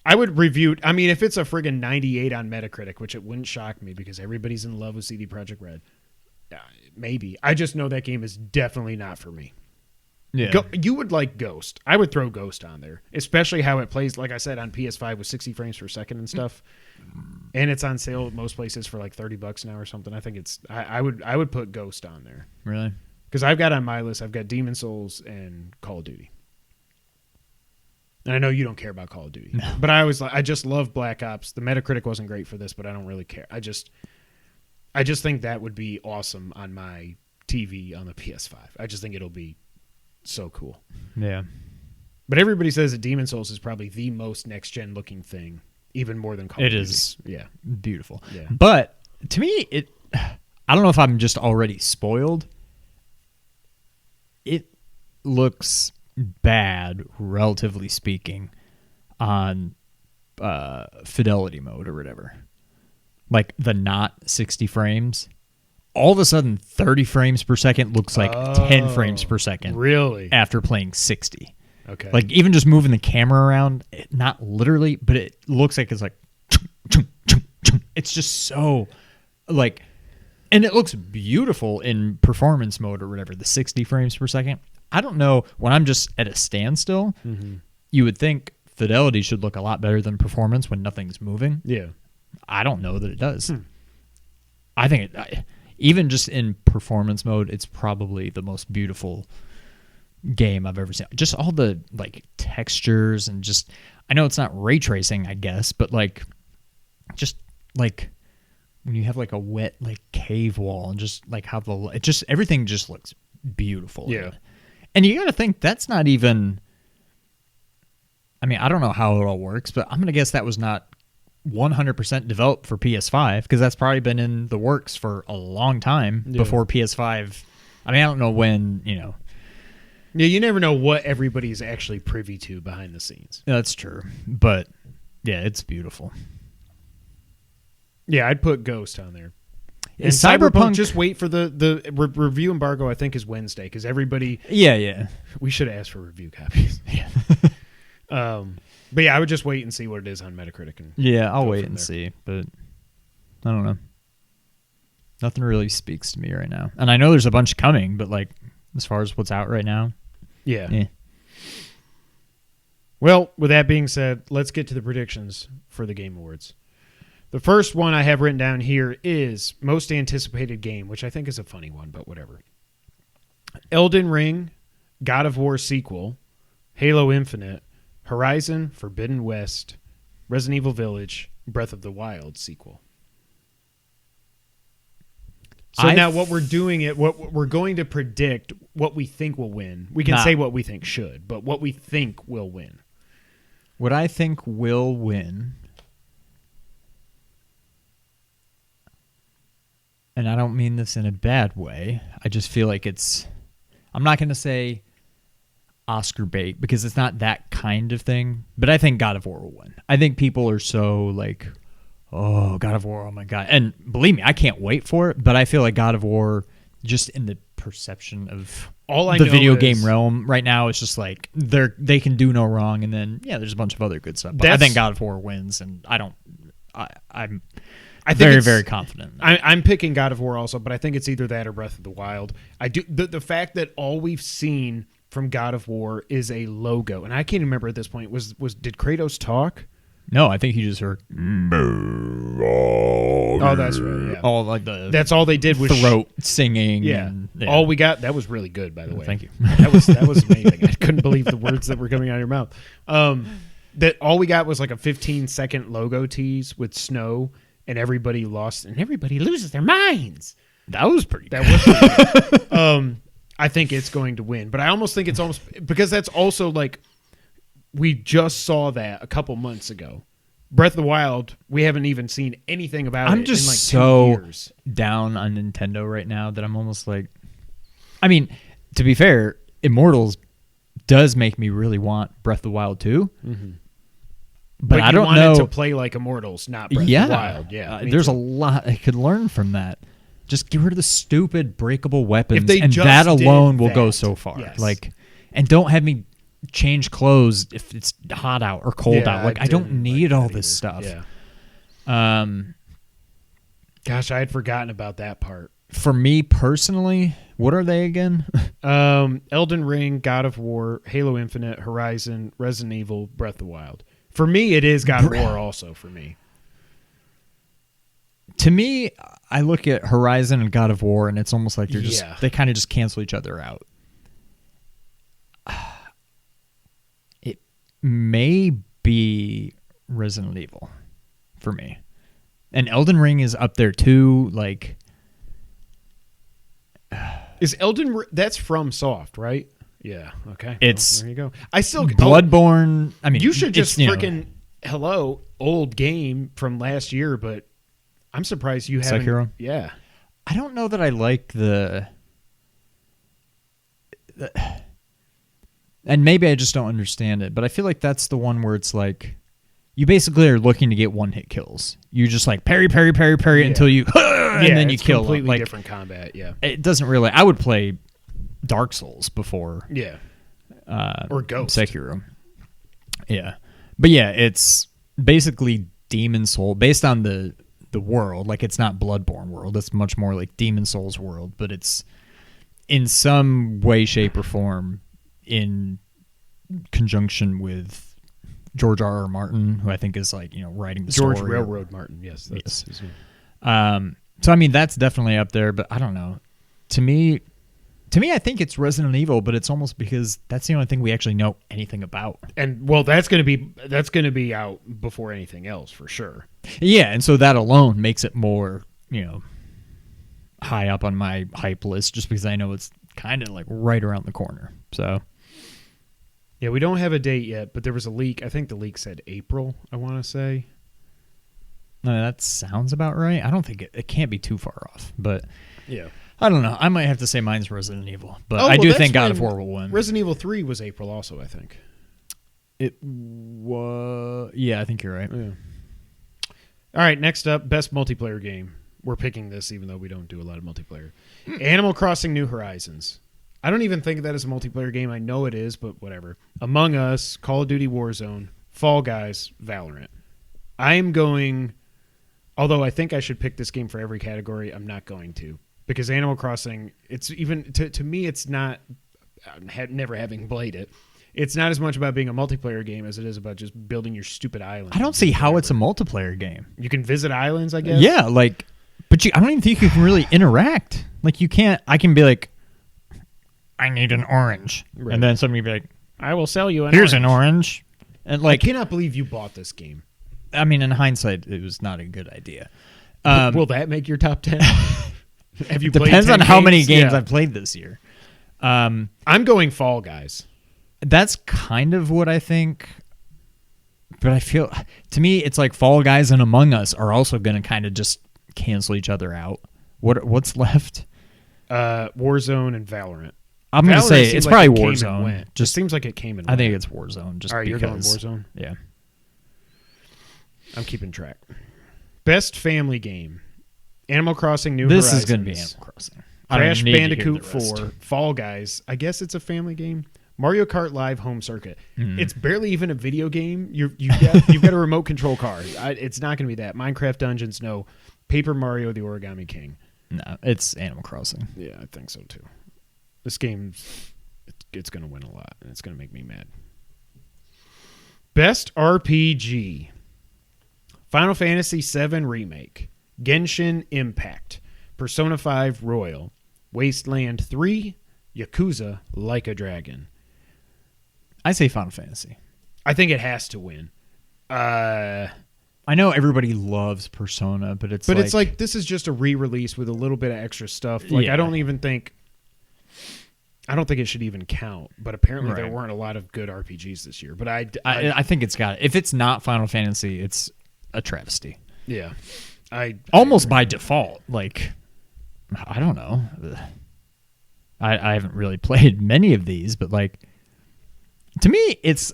I would review... I mean, if it's a friggin' 98 on Metacritic, which it wouldn't shock me because everybody's in love with CD Projekt Red, maybe. I just know that game is definitely not for me. Yeah. You would like Ghost. I would throw Ghost on there, especially how it plays, like I said, on PS5 with 60 frames per second and stuff. And it's on sale at most places for like $30 now or something. I think it's... I would put Ghost on there. Really? Because I've got on my list, I've got Demon Souls and Call of Duty. And I know you don't care about Call of Duty. No. But I just love Black Ops. The Metacritic wasn't great for this, but I don't really care. I just think that would be awesome on my TV on the PS5. I just think it'll be so cool. Yeah. But everybody says that Demon Souls is probably the most next-gen looking thing, even more than Call of Duty. It is beautiful. Yeah. But to me, I don't know if I'm just already spoiled. It looks bad, relatively speaking, on fidelity mode or whatever. Like the not 60 frames. All of a sudden, 30 frames per second looks like 10 frames per second. Really? After playing 60. Okay. Like, even just moving the camera around, not literally, but it looks like it's like... It's just so... like... And it looks beautiful in performance mode or whatever, the 60 frames per second. I don't know, when I'm just at a standstill, you would think fidelity should look a lot better than performance when nothing's moving. Yeah. I don't know that it does. I think even just in performance mode, it's probably the most beautiful game I've ever seen. Just all the like textures and just, I know it's not ray tracing, I guess, but like just like when you have like a wet like cave wall and just like how everything just looks beautiful. Yeah. And you got to think that's not even, I mean, I don't know how it all works, but I'm going to guess that was not 100% developed for PS5 because that's probably been in the works for a long time before PS5. I mean, I don't know when, Yeah, you never know what everybody's actually privy to behind the scenes. That's true. But yeah, it's beautiful. Yeah, I'd put Ghost on there. And Is Cyberpunk, Cyberpunk just wait for the review embargo, I think, is Wednesday because everybody... Yeah. We should ask for review copies. Yeah. But yeah, I would just wait and see what it is on Metacritic. I'll wait and see, but I don't know. Nothing really speaks to me right now. And I know there's a bunch coming, but like as far as what's out right now. Yeah. Well, with that being said, let's get to the predictions for the Game Awards. The first one I have written down here is most anticipated game, which I think is a funny one, but whatever. Elden Ring, God of War sequel, Halo Infinite, Horizon Forbidden West, Resident Evil Village, Breath of the Wild sequel. So now what we're doing what we're going to predict what we think will win. We can say what we think should, but what we think will win. What I think will win, and I don't mean this in a bad way, I just feel like I'm not going to say Oscar bait because it's not that kind of thing. But I think God of War will win. I think people are so like, oh, God of War, oh my God. And believe me, I can't wait for it. But I feel like God of War, just in the perception of the video game realm right now, it's just like they can do no wrong. And then, yeah, there's a bunch of other good stuff. But I think God of War wins, and I'm very, very confident. I'm picking God of War also, but I think it's either that or Breath of the Wild. I do the fact that all we've seen from God of War is a logo, and I can't remember at this point. Did Kratos talk? No, I think he just heard. Oh, that's right. Yeah. All like that's all they did was throat singing. Yeah. All we got. That was really good, by the way. Thank you. That was amazing. I couldn't believe the words that were coming out of your mouth. That all we got was like a 15-second logo tease with snow, and everybody lost, and everybody loses their minds. That was pretty. That was pretty good. I think it's going to win, but I almost think it's almost because that's also like we just saw that a couple months ago. Breath of the Wild, we haven't even seen anything about it. I'm just in like so 2 years. Down on Nintendo right now that I'm almost like, I mean, to be fair, Immortals does make me really want Breath of the Wild too. Mm-hmm. But I don't want know it to play like Immortals, not Breath of the Wild. Yeah, there's a lot I could learn from that. Just get rid of the stupid breakable weapons, and that alone will go so far. Yes. Like, and don't have me change clothes if it's hot out or cold out. Like, I don't need all this stuff. Yeah. Gosh, I had forgotten about that part. For me personally, what are they again? Elden Ring, God of War, Halo Infinite, Horizon, Resident Evil, Breath of the Wild. For me, it is God of War also for me. To me, I look at Horizon and God of War, and it's almost like they kind of just cancel each other out. It may be Resident Evil for me. And Elden Ring is up there too. Like, is Elden Ring, that's from Soft, right? Yeah. Okay. It's there you go. I still Bloodborne. I mean, you should just freaking old game from last year, but I'm surprised you haven't. Sekiro? Yeah. I don't know that I like the and maybe I just don't understand it, but I feel like that's the one where it's like you basically are looking to get one-hit kills. You just like parry until you and then you kill. Completely like, different combat, yeah. It doesn't really. I would play Dark Souls before. Yeah. Or Ghost. Sekiro. Yeah. But yeah, it's basically Demon Soul based on the world. Like, it's not Bloodborne world. It's much more like Demon Souls world, but it's in some way, shape, or form in conjunction with George R.R. Martin, who I think is like, writing the George story. Railroad Martin, yes. That's his name. So I mean, that's definitely up there, but I don't know. To me, I think it's Resident Evil, but it's almost because that's the only thing we actually know anything about. And well, that's going to be out before anything else for sure. Yeah, and so that alone makes it more, high up on my hype list, just because I know it's kind of like right around the corner. So, yeah, we don't have a date yet, but there was a leak. I think the leak said April, I want to say. No, that sounds about right. I don't think it can't be too far off, but yeah. I don't know. I might have to say mine's Resident Evil, but I do think God of War will win. Resident Evil 3 was April also, I think. It was... Yeah, I think you're right. Yeah. All right, next up, best multiplayer game. We're picking this even though we don't do a lot of multiplayer. Animal Crossing New Horizons. I don't even think of that as a multiplayer game. I know it is, but whatever. Among Us, Call of Duty Warzone, Fall Guys, Valorant. I am going... Although I think I should pick this game for every category, I'm not going to. Because Animal Crossing, it's even to me, it's not. Never having played it, it's not as much about being a multiplayer game as it is about just building your stupid island. I don't see how it's a multiplayer game. You can visit islands, I guess. Yeah, like, but I don't even think you can really interact. Like, you can't. I can be like, I need an orange, right. And then somebody be like, I will sell you an. Here's an orange, and like, I cannot believe you bought this game. I mean, in hindsight, it was not a good idea. Will that make your top 10? Have you Depends on how many games I've played this year. I'm going Fall Guys. That's kind of what I think. But I feel, to me, it's like Fall Guys and Among Us are also going to kind of just cancel each other out. What's left? Warzone and Valorant. I'm going to Valorant say seemed it's like probably it came and Warzone. went. Just It seems like it came and I went. think it's Warzone. Just All right, because. you're going Warzone? Yeah. I'm keeping track. Best family game. Animal Crossing New This Horizons. is going to be Animal Crossing. Crash I don't need to hear Bandicoot the rest. 4. Fall Guys. I guess it's a family game. Mario Kart Live Home Circuit. It's barely even a video game. You've got a remote control car. It's not going to be that. Minecraft Dungeons, no. Paper Mario: The Origami King. No, it's Animal Crossing. Yeah, I think so too. This game, it's going to win a lot, and it's going to make me mad. Best RPG. Final Fantasy VII Remake. Genshin Impact. Persona 5 Royal. Wasteland 3. Yakuza Like a Dragon. I say Final Fantasy. I think it has to win. I know everybody loves Persona, but it's like this is just a re-release with a little bit of extra stuff. Like Yeah. I don't think it should even count. But apparently there Right. weren't a lot of good RPGs this year. But I think it's got it. If it's not Final Fantasy, it's a travesty. yeah, Almost by default. Like, I don't know. I haven't really played many of these, but like, to me, it's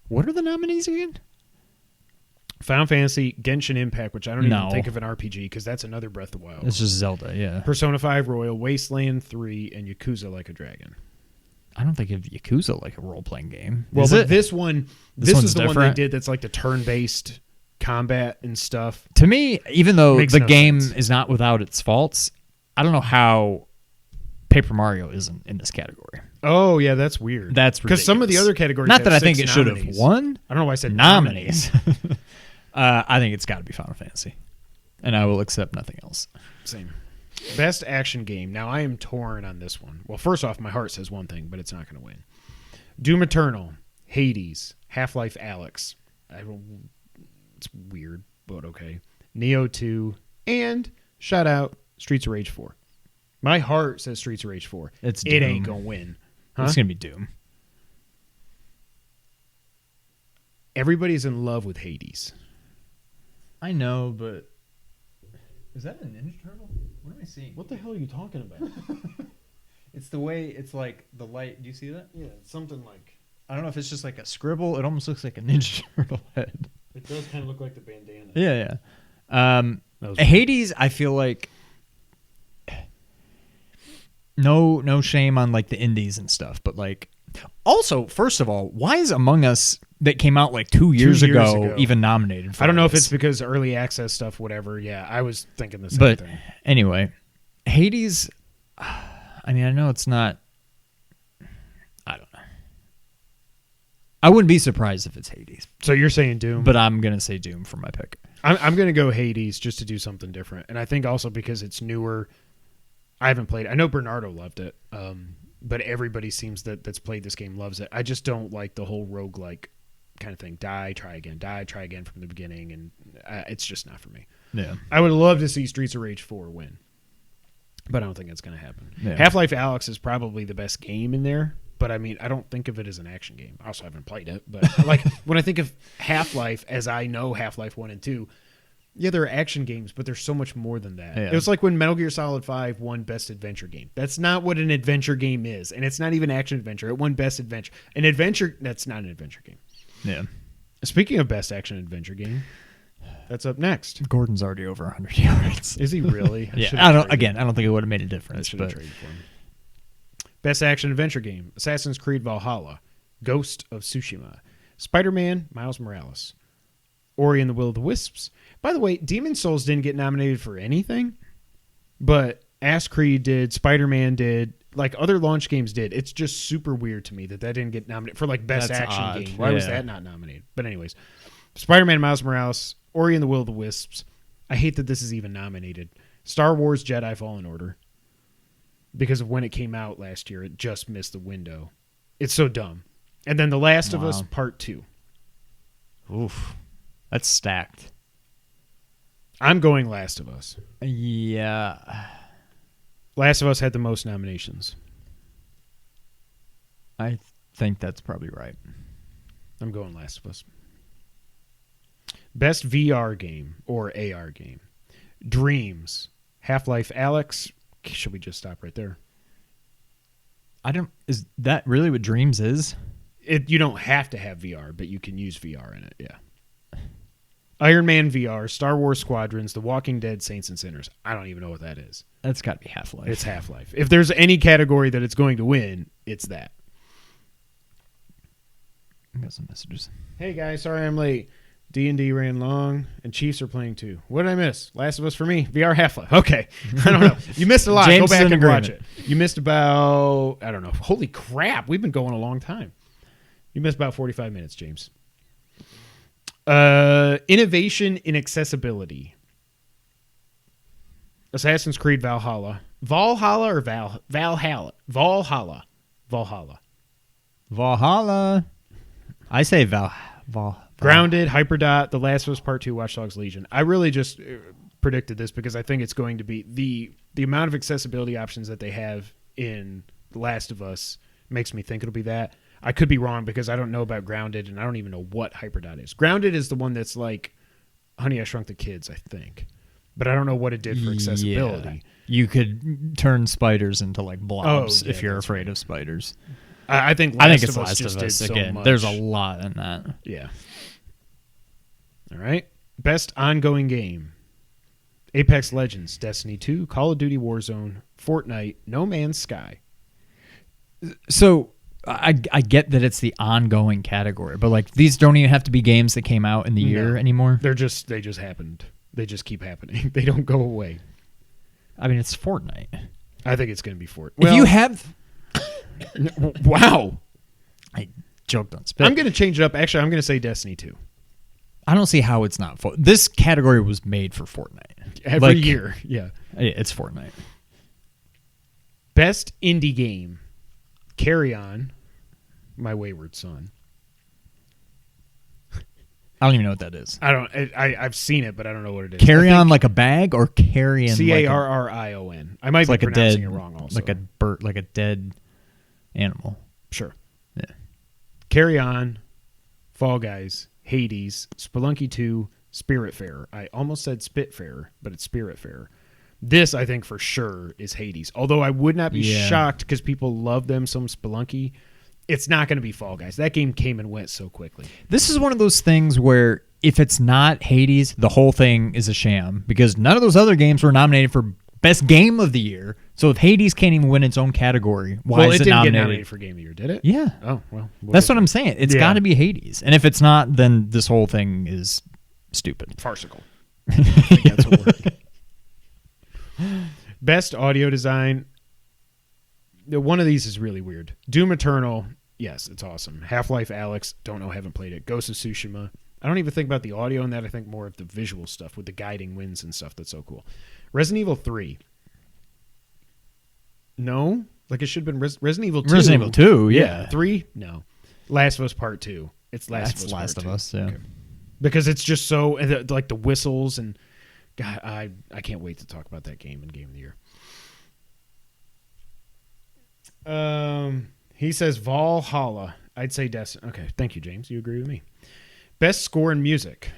what are the nominees again? Final Fantasy, Genshin Impact, which I don't No. even think of an RPG because that's another Breath of the Wild. It's just Zelda, yeah. Persona 5 Royal, Wasteland 3, and Yakuza Like a Dragon. I don't think of Yakuza like a role playing game. Well, Is but it? this one, This this one's is the one different? they did that's like the turn-based combat and stuff. To me, even though Makes the no game sense. is not without its faults, I don't know how Paper Mario isn't in this category. Oh, yeah, that's weird. That's because some of the ridiculous. other categories Not have that I think 6 it should have nominees. won. I don't know why I said Nominees. I think it's got to be Final Fantasy, and I will accept nothing else. Same. Best action game. Now, I am torn on this one. Well, first off, my heart says one thing, but it's not going to win. Doom Eternal, Hades, Half-Life Alyx. It's weird, but okay. Neo 2, and, shout out, Streets of Rage 4. My heart says Streets of Rage 4. It's It Doom. ain't going to win. Huh? It's gonna be Doom. Everybody's in love with Hades. I know, but is that a Ninja Turtle? What am I seeing? What the hell are you talking about? It's the way it's like the light. Do you see that? Yeah, it's something like... I don't know if it's just like a scribble. It almost looks like a Ninja Turtle head. It does kind of look like the bandana. Yeah. That was Hades, I feel like no shame on like the indies and stuff, but like also, first of all, why is Among Us that came out like 2 years, ago even nominated for I don't know if this? it's because early access stuff, whatever. Yeah, I was thinking the same But thing. anyway, Hades, I mean, I know it's not, I don't know. I wouldn't be surprised if it's Hades, So you're saying Doom? but I'm going to say Doom for my pick. I'm going to go Hades just to do something different. And I think also because it's newer, I haven't played it. I know Bernardo loved it, but everybody seems that's played this game loves it. I just don't like the whole roguelike kind of thing. Die, try again from the beginning. And it's just not for me. Yeah. I would love to see Streets of Rage 4 win, but I don't think it's going to happen. Yeah. Half-Life Alyx is probably the best game in there, but I mean, I don't think of it as an action game. I also haven't played it, but like when I think of Half-Life, as I know Half-Life 1 and 2, yeah, there are action games, but there's so much more than that. Yeah. It was like when Metal Gear Solid 5 won Best Adventure Game. That's not what an adventure game is, and it's not even action adventure. It won Best Adventure. An adventure, that's not an adventure game. Yeah. Speaking of Best Action Adventure Game, that's up next. Gordon's already over 100 yards. Is he really? Yeah. should've I don't traded. think it would have made a I difference, should have but traded for him. Best Action Adventure Game: Assassin's Creed Valhalla, Ghost of Tsushima, Spider-Man, Miles Morales, Ori and the Will of the Wisps. By the way, Demon's Souls didn't get nominated for anything, but Ass Creed did, Spider-Man did, like other launch games did. It's just super weird to me that didn't get nominated for like Best That's Action odd. Game. Why was Yeah. that not nominated? But anyways, Spider-Man, Miles Morales, Ori and the Will of the Wisps. I hate that this is even nominated. Star Wars Jedi Fallen Order. Because of when it came out last year, it just missed the window. It's so dumb. And then The Last of Us Wow. Part 2. oof. That's stacked. I'm going Last of Us. Yeah. Last of Us had the most nominations. I think that's probably right. I'm going Last of Us. Best VR game or AR game. Dreams. Half-Life Alyx. Should we just stop right there? Is that really what Dreams is? You don't have to have VR, but you can use VR in it. Yeah. Iron Man VR, Star Wars Squadrons, The Walking Dead, Saints and Sinners. I don't even know what that is. That's got to be Half-Life. It's Half-Life. If there's any category that it's going to win, it's that. I got some messages. Hey guys, sorry I'm late. D&D ran long, and Chiefs are playing too. What did I miss? Last of Us for me. VR Half-Life. Okay. I don't know. You missed a lot. James Go back is in and watch agreement. it. You missed about, I don't know. Holy crap. We've been going a long time. You missed about 45 minutes, James. Innovation in accessibility. Assassin's Creed Valhalla. Valhalla or Valhalla? Valhalla. Valhalla. Valhalla. I say Val. Grounded, Hyperdot, The Last of Us Part 2, Watch Dogs Legion. I really just predicted this because I think it's going to be the amount of accessibility options that they have in The Last of Us makes me think it'll be that. I could be wrong because I don't know about Grounded and I don't even know what Hyperdot is. Grounded is the one that's like Honey, I Shrunk the Kids, I think. But I don't know what it did for accessibility. Yeah. You could turn spiders into like blobs if you're afraid of spiders. I think it's of Us Last just of Us did so again. much. There's a lot in that. Yeah. All right. Best ongoing game. Apex Legends, Destiny 2, Call of Duty Warzone, Fortnite, No Man's Sky. So I get that it's the ongoing category, but like these don't even have to be games that came out in the year anymore. They just happened. They just keep happening. They don't go away. I mean, it's Fortnite. I think it's going to be Fortnite. If you have... Wow. I joked on spit. I'm going to change it up. Actually, I'm going to say Destiny 2. I don't see how it's not. This category was made for Fortnite. Every year. Yeah. It's Fortnite. Best indie game. Carry On, My Wayward Son. I don't even know what that is. I've seen it, but I don't know what it is. Carry on like a bag or carry on Carrion. I might be like pronouncing it wrong also. Like a bird, like a dead animal. Sure. Yeah. Carry On, Fall Guys, Hades, Spelunky 2, Spiritfarer. I almost said Spitfarer, but it's Spiritfarer. This, I think, for sure is Hades. Although I would not be shocked because people love them some Spelunky. It's not going to be Fall Guys. That game came and went so quickly. This is one of those things where if it's not Hades, the whole thing is a sham because none of those other games were nominated for Best Game of the Year. So if Hades can't even win its own category, why is it didn't nominated? Get nominated for Game of the Year, did it? Yeah. Oh, well. That's what I'm saying. It's got to be Hades. And if it's not, then this whole thing is stupid. Farcical. I think that's a word. Best audio design. One of these is really weird. Doom Eternal. Yes, it's awesome. Half-Life Alyx. Don't know. Haven't played it. Ghost of Tsushima. I don't even think about the audio in that. I think more of the visual stuff with the guiding winds and stuff. That's so cool. Resident Evil 3. No? Like it should have been Resident Evil 2. Resident Evil 2, yeah. 3? No. Last of Us Part 2. It's Last of Us, yeah. Okay. Because it's just so, like the whistles and, God, I can't wait to talk about that game in Game of the Year. He says Valhalla. I'd say Destiny. Okay, thank you, James. You agree with me. Best score in music.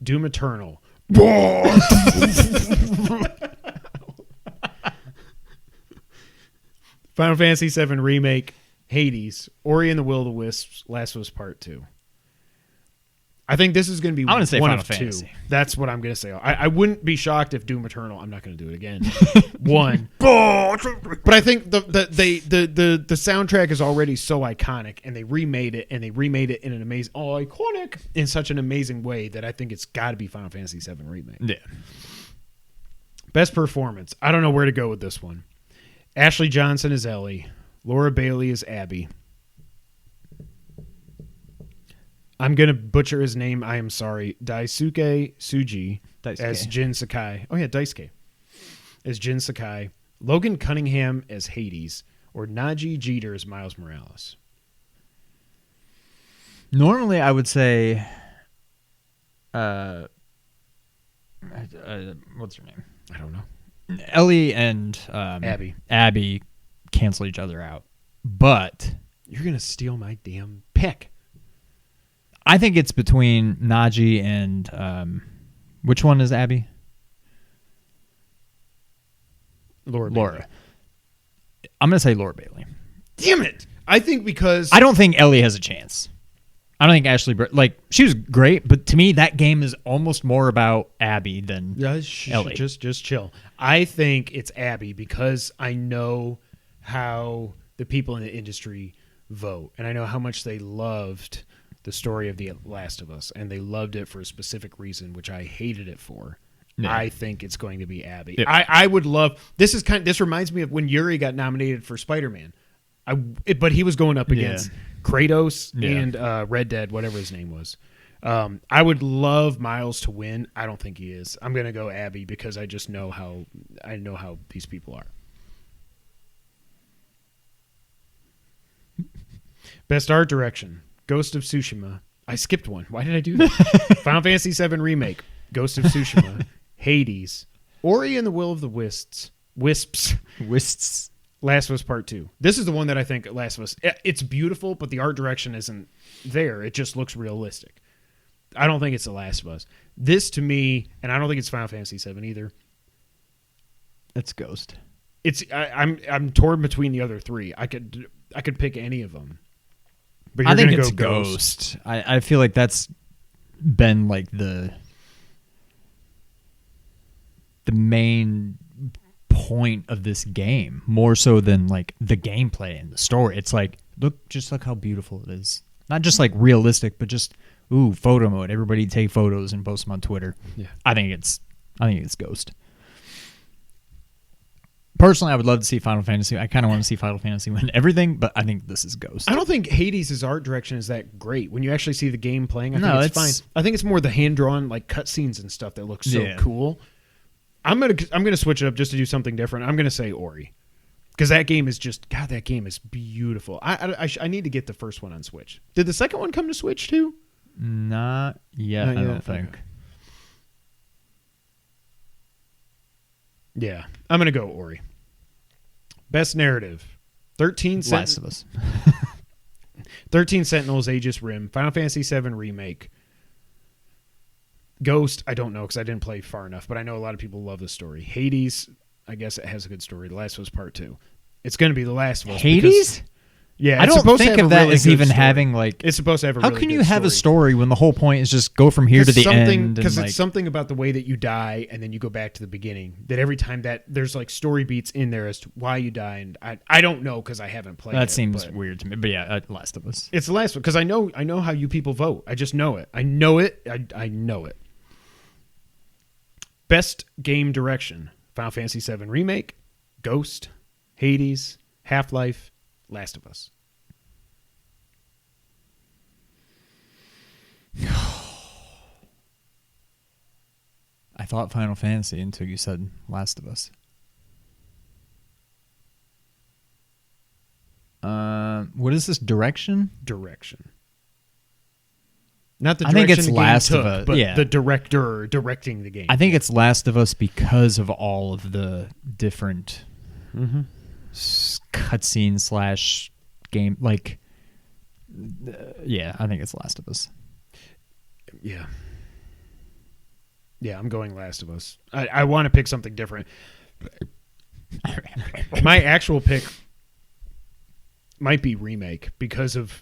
Doom Eternal. Final Fantasy VII Remake. Hades. Ori and the Will of the Wisps. Last of Us Part 2. I think this is going to be I'm gonna say one Final of Fantasy. two. That's what I'm going to say. I wouldn't be shocked if Doom Eternal. I'm not going to do it again. One, but I think the soundtrack is already so iconic, and they remade it in an amazing, iconic in such an amazing way that I think it's got to be Final Fantasy VII Remake. Yeah. Best performance. I don't know where to go with this one. Ashley Johnson is Ellie. Laura Bailey is Abby. I'm going to butcher his name. I am sorry. Daisuke Tsuji as Jin Sakai. Oh, yeah, Daisuke. As Jin Sakai. Logan Cunningham as Hades. Or Najee Jeter as Miles Morales. Normally, I would say... what's her name? I don't know. Ellie and Abby cancel each other out. But... You're going to steal my damn pick. I think it's between Najee and which one is Abby? Laura. I'm going to say Laura Bailey. Damn it! I think because I don't think Ellie has a chance. I don't think Ashley, she was great, but to me, that game is almost more about Abby than Ellie. Just chill. I think it's Abby because I know how the people in the industry vote, and I know how much they loved the story of The Last of Us, and they loved it for a specific reason, which I hated it for. Yeah. I think it's going to be Abby. Yeah. I would love this. This reminds me of when Yuri got nominated for Spider-Man. But he was going up against Kratos and Red Dead, whatever his name was. I would love Miles to win. I don't think he is. I'm going to go Abby because I just know how these people are. Best art direction: Ghost of Tsushima. I skipped one. Why did I do that? Final Fantasy VII Remake, Ghost of Tsushima, Hades, Ori and the Will of the Wisps. Last of Us Part 2. This is the one that I think Last of Us... It's beautiful, but the art direction isn't there. It just looks realistic. I don't think it's The Last of Us. This, to me, and I don't think it's Final Fantasy VII either. It's Ghost. I'm torn between the other three. I could pick any of them. But I think it's Ghost. I feel like that's been like the main point of this game, more so than like the gameplay and the story. It's like look how beautiful it is. Not just like realistic, but just photo mode. Everybody take photos and post them on Twitter. Yeah. I think it's Ghost. Personally, I would love to see Final Fantasy. I kind of want to see Final Fantasy win everything, but I think this is Ghost. I don't think Hades' art direction is that great. When you actually see the game playing, I think it's fine. I think it's more the hand-drawn like cutscenes and stuff that looks so cool. I'm gonna switch it up just to do something different. I'm gonna say Ori, because that game is that game is beautiful. I need to get the first one on Switch. Did the second one come to Switch too? Not yet. I don't think. Okay. Yeah, I'm gonna go Ori. Best narrative: 13 Last of Us. 13 Sentinels, Aegis Rim, Final Fantasy VII Remake. Ghost, I don't know because I didn't play far enough, but I know a lot of people love the story. Hades, I guess it has a good story. The Last of Us Part 2. It's going to be The Last of Us. Hades? Yeah, I don't think of that as even having like... It's supposed to have a How really can good you have story. a story when the whole point is just go from here to the end? Because it's something about the way that you die and then you go back to the beginning. That every time that there's like story beats in there as to why you die. And I don't know because I haven't played That seems weird to me. But yeah, Last of Us. It's The Last one because I know how you people vote. I just know it. I know it. I know it. Best game direction: Final Fantasy VII Remake, Ghost, Hades, Half-Life, Last of Us. I thought Final Fantasy until you said Last of Us. What is this direction? Direction. Not the I direction think it's the game Last took, of Us, but yeah. the director directing the game. I think it's Last of Us because of all of the different cutscene / game. Like, yeah, I think it's Last of Us. Yeah. Yeah, I'm going Last of Us. I want to pick something different. My actual pick might be Remake because of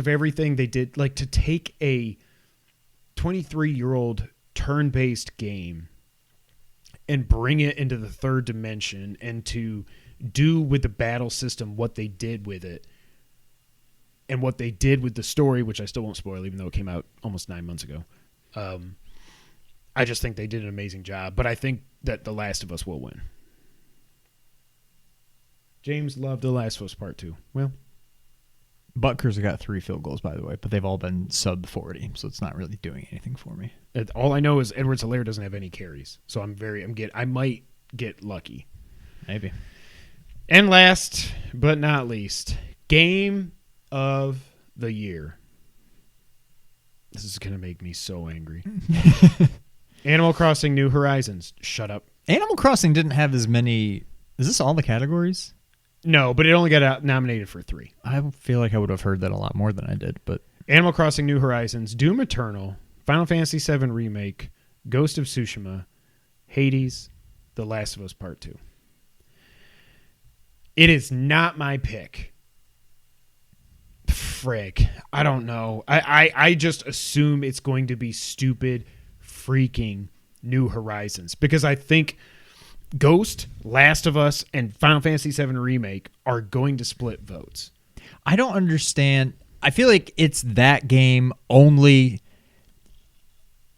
everything they did. Like, to take a 23-year-old turn-based game and bring it into the third dimension and to do with the battle system what they did with it and what they did with the story, which I still won't spoil even though it came out almost 9 months ago. I just think they did an amazing job, but I think that The Last of Us will win. James loved The Last of Us Part 2. Well, Butker's got 3 field goals, by the way, but they've all been sub 40, so it's not really doing anything for me. All I know is Edwards-Helaire doesn't have any carries, so I might get lucky. Maybe. And last but not least, Game of the Year. This is going to make me so angry. Animal Crossing New Horizons. Shut up. Animal Crossing didn't have as many... Is this all the categories? No, but it only got nominated for 3. I feel like I would have heard that a lot more than I did, but... Animal Crossing New Horizons, Doom Eternal, Final Fantasy VII Remake, Ghost of Tsushima, Hades, The Last of Us Part 2. It is not my pick. Frick. I don't know. I just assume it's going to be stupid freaking New Horizons because I think Ghost, Last of Us, and Final Fantasy VII Remake are going to split votes. I don't understand. I feel like it's that game only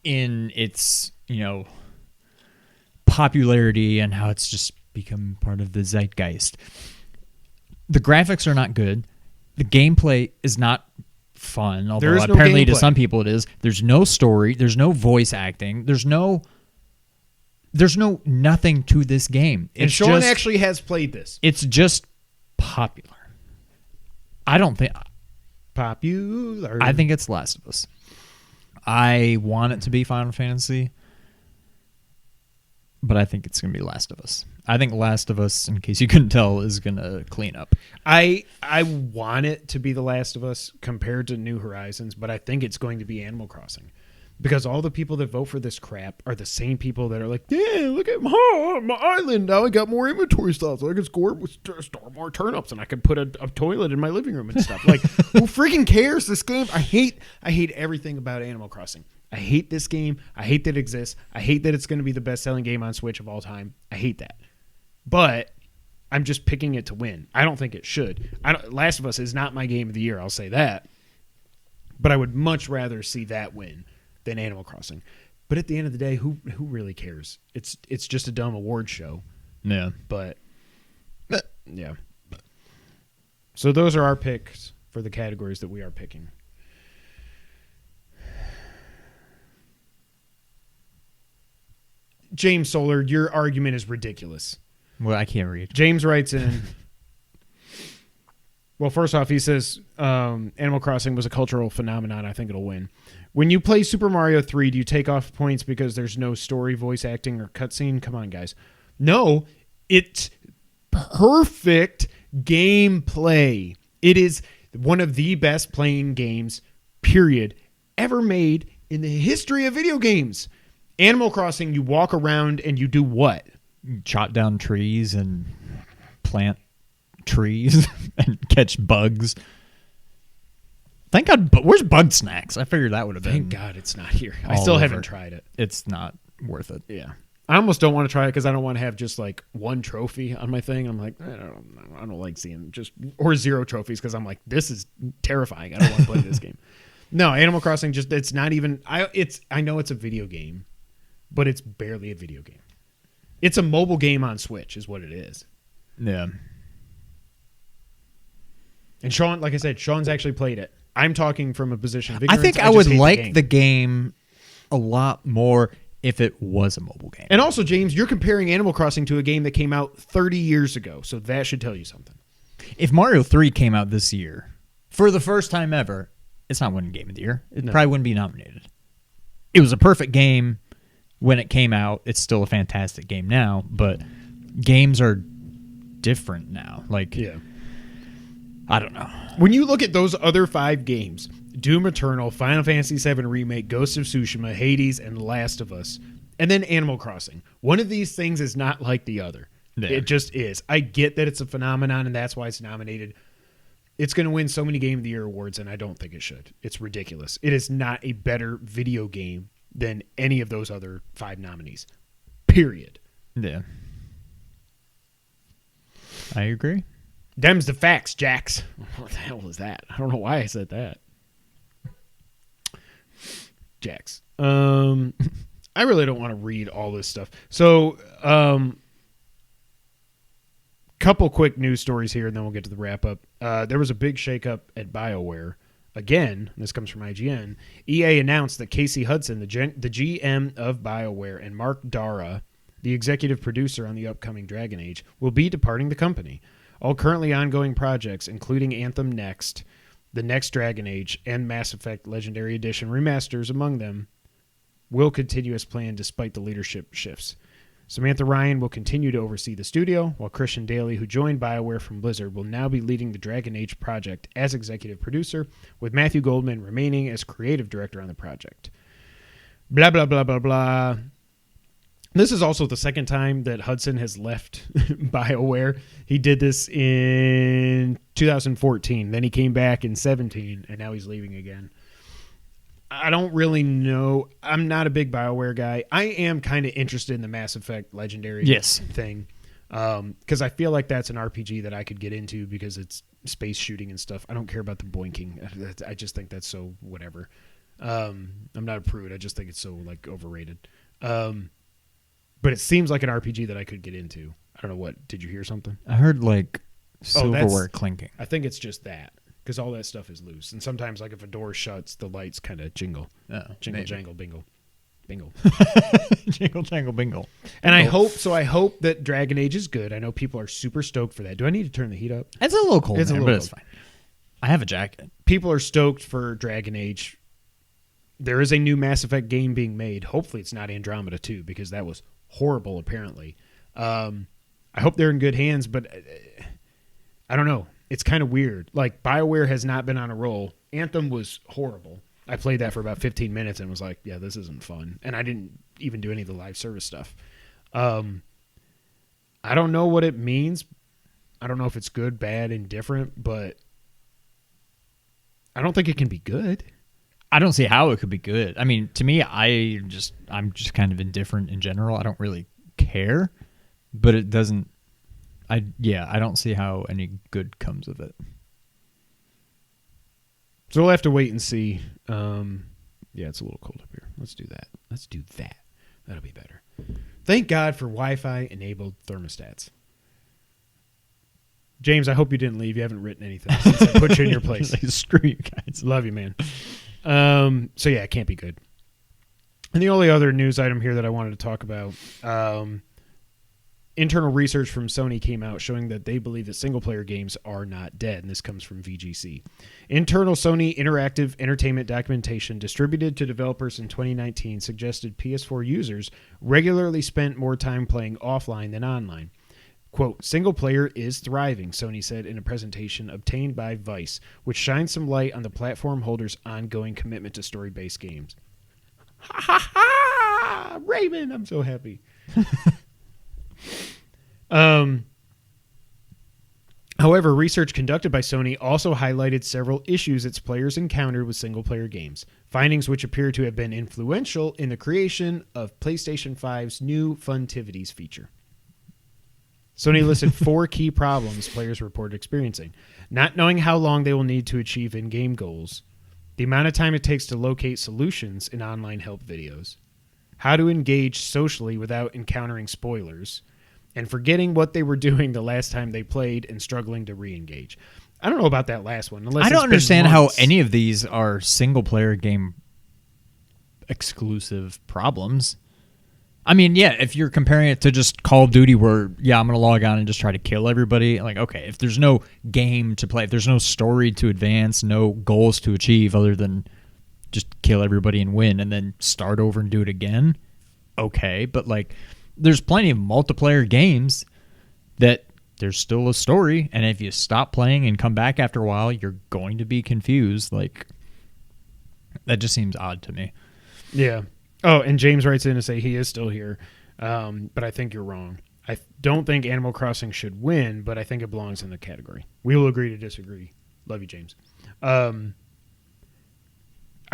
in its, popularity and how it's just become part of the zeitgeist. The graphics are not good. The gameplay is not fun, although apparently to some people it is. There's no story. There's no voice acting. There's no nothing to this game. And Sean actually has played this. It's just popular. I don't think... Popular. I think it's Last of Us. I want it to be Final Fantasy, but I think it's going to be Last of Us. I think Last of Us, in case you couldn't tell, is going to clean up. I want it to be The Last of Us compared to New Horizons, but I think it's going to be Animal Crossing. Because all the people that vote for this crap are the same people that are like, yeah, look at my island. Now I got more inventory stuff. So I can store more turnips and I can put a toilet in my living room and stuff. Like, who freaking cares? This game, I hate everything about Animal Crossing. I hate this game. I hate that it exists. I hate that it's going to be the best-selling game on Switch of all time. I hate that. But I'm just picking it to win. I don't think it should. Last of Us is not my game of the year. I'll say that. But I would much rather see that win than Animal Crossing. But at the end of the day, who really cares? It's just a dumb award show. Yeah. But yeah. So those are our picks for the categories that we are picking. James Solar, your argument is ridiculous. Well, I can't read. James writes in... Well, first off, he says Animal Crossing was a cultural phenomenon. I think it'll win. When you play Super Mario 3, do you take off points because there's no story, voice acting, or cutscene? Come on, guys. No, it's perfect gameplay. It is one of the best playing games, period, ever made in the history of video games. Animal Crossing, you walk around and you do what? Chop down trees and plant trees and catch bugs. Thank God. But where's Bug Snacks? I figured that would have been. Thank God it's not here. I still haven't tried it. It's not worth it. Yeah. I almost don't want to try it because I don't want to have just like one trophy on my thing. I'm like, I don't like seeing or 0 trophies because I'm like, this is terrifying. I don't want to play this game. No, Animal Crossing it's not even. I know it's a video game, but it's barely a video game. It's a mobile game on Switch, is what it is. Yeah. And Sean, like I said, Sean's actually played it. I'm talking from a position of ignorance. I think I would like the game a lot more if it was a mobile game. And also, James, you're comparing Animal Crossing to a game that came out 30 years ago, so that should tell you something. If Mario 3 came out this year, for the first time ever, it's not winning Game of the Year. It probably wouldn't be nominated. It was a perfect game when it came out. It's still a fantastic game now, but games are different now. Like, yeah. I don't know. When you look at those other 5 games, Doom Eternal, Final Fantasy VII Remake, Ghost of Tsushima, Hades, and Last of Us, and then Animal Crossing, one of these things is not like the other. Yeah. It just is. I get that it's a phenomenon, and that's why it's nominated. It's going to win so many Game of the Year awards, and I don't think it should. It's ridiculous. It is not a better video game than any of those other 5 nominees. Period. Yeah. I agree. Them's the facts, Jax. What the hell was that? I don't know why I said that. Jax. I really don't want to read all this stuff. So, couple quick news stories here, and then we'll get to the wrap up. There was a big shakeup at BioWare. Again, this comes from IGN. EA announced that Casey Hudson, the GM of BioWare, and Mark Dara, the executive producer on the upcoming Dragon Age, will be departing the company. All currently ongoing projects, including Anthem Next, the next Dragon Age, and Mass Effect Legendary Edition remasters among them, will continue as planned despite the leadership shifts. Samantha Ryan will continue to oversee the studio, while Christian Daly, who joined BioWare from Blizzard, will now be leading the Dragon Age project as executive producer, with Matthew Goldman remaining as creative director on the project. Blah, blah, blah, blah, blah. This is also the second time that Hudson has left BioWare. He did this in 2014. Then he came back in 17, and now he's leaving again. I don't really know. I'm not a big BioWare guy. I am kind of interested in the Mass Effect Legendary thing because I feel like that's an RPG that I could get into because it's space shooting and stuff. I don't care about the boinking. I just think that's so whatever. I'm not a prude. I just think it's so like overrated. But it seems like an RPG that I could get into. I don't know what. Did you hear something? I heard like silverware clinking. I think it's just that because all that stuff is loose. And sometimes like if a door shuts, the lights kind of jingle. Jingle, jangle, bingle. Bingle. Jingle, jangle, bingle. And I hope that Dragon Age is good. I know people are super stoked for that. Do I need to turn the heat up? It's a little cold, but it's fine. I have a jacket. People are stoked for Dragon Age. There is a new Mass Effect game being made. Hopefully it's not Andromeda 2 because that was horrible apparently. I hope they're in good hands, but I don't know. It's kind of weird. Like BioWare has not been on a roll. Anthem was horrible. I played that for about 15 minutes and was like, yeah, this isn't fun. And I didn't even do any of the live service stuff. I don't know what it means. I don't know if it's good, bad, indifferent, but I don't think it can be good. I don't see how it could be good. I mean, to me, I'm just kind of indifferent in general. I don't really care, but it doesn't. I don't see how any good comes of it. So we'll have to wait and see. Yeah, it's a little cold up here. Let's do that. That'll be better. Thank God for Wi-Fi enabled thermostats. James, I hope you didn't leave. You haven't written anything since I put you in your place. Screw you guys. Love you, man. So yeah, it can't be good. And the only other news item here that I wanted to talk about, internal research from Sony came out showing that they believe that single-player games are not dead, and this comes from VGC. Internal Sony interactive entertainment documentation distributed to developers in 2019 suggested PS4 users regularly spent more time playing offline than online. Quote, single-player is thriving, Sony said in a presentation obtained by Vice, which shines some light on the platform holder's ongoing commitment to story-based games. Ha ha ha! Raymond, I'm so happy. However, research conducted by Sony also highlighted several issues its players encountered with single-player games, findings which appear to have been influential in the creation of PlayStation 5's new Funtivities feature. Sony listed 4 key problems players reported experiencing: not knowing how long they will need to achieve in-game goals, the amount of time it takes to locate solutions in online help videos, how to engage socially without encountering spoilers, and forgetting what they were doing the last time they played and struggling to re-engage. I don't know about that last one. I don't understand how any of these are single-player game exclusive problems. I mean, yeah, if you're comparing it to just Call of Duty where, yeah, I'm going to log on and just try to kill everybody, like, okay, if there's no game to play, if there's no story to advance, no goals to achieve other than just kill everybody and win and then start over and do it again, okay, but like there's plenty of multiplayer games that there's still a story, and if you stop playing and come back after a while, you're going to be confused. Like, that just seems odd to me. Yeah. Oh, and James writes in to say he is still here, but I think you're wrong. I don't think Animal Crossing should win, but I think it belongs in the category. We will agree to disagree. Love you, James. I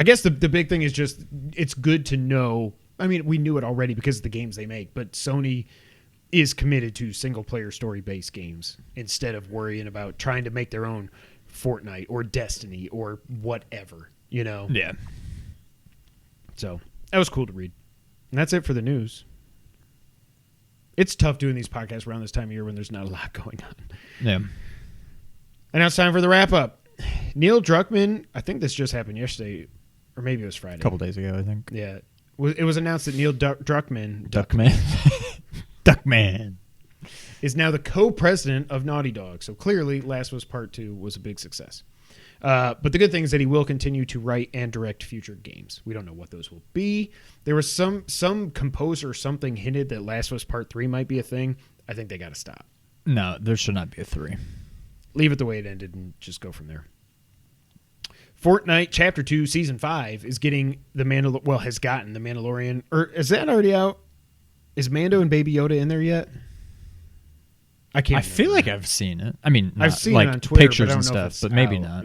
guess the big thing is just it's good to know. I mean, we knew it already because of the games they make, but Sony is committed to single-player story-based games instead of worrying about trying to make their own Fortnite or Destiny or whatever, you know? Yeah. So that was cool to read. And that's it for the news. It's tough doing these podcasts around this time of year when there's not a lot going on. Yeah. And now it's time for the wrap-up. Neil Druckmann, I think this just happened yesterday, or maybe it was Friday. A couple days ago, I think. Yeah. It was announced that Neil Druckmann is now the co-president of Naughty Dog. So clearly, Last of Us Part 2 was a big success. But the good thing is that he will continue to write and direct future games. We don't know what those will be. There was some composer or something hinted that Last of Us Part 3 might be a thing. I think they got to stop. No, there should not be a 3. Leave it the way it ended and just go from there. Fortnite Chapter 2 Season 5 is getting has gotten The Mandalorian. Or is that already out? Is Mando and Baby Yoda in there yet? I can't. I feel like I've seen it. I mean, I've not, seen like it on Twitter, pictures but I and don't know if stuff, it's but maybe out. not.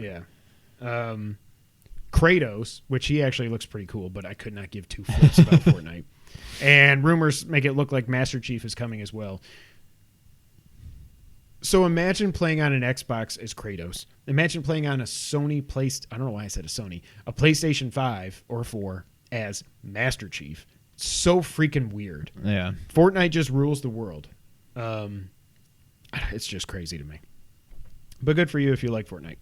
Yeah. Kratos, which he actually looks pretty cool, but I could not give two flips about Fortnite. And rumors make it look like Master Chief is coming as well. So imagine playing on an Xbox as Kratos. Imagine playing on a Sony I don't know why I said a Sony. A PlayStation 5 or 4 as Master Chief. So freaking weird. Yeah. Fortnite just rules the world. It's just crazy to me. But good for you if you like Fortnite.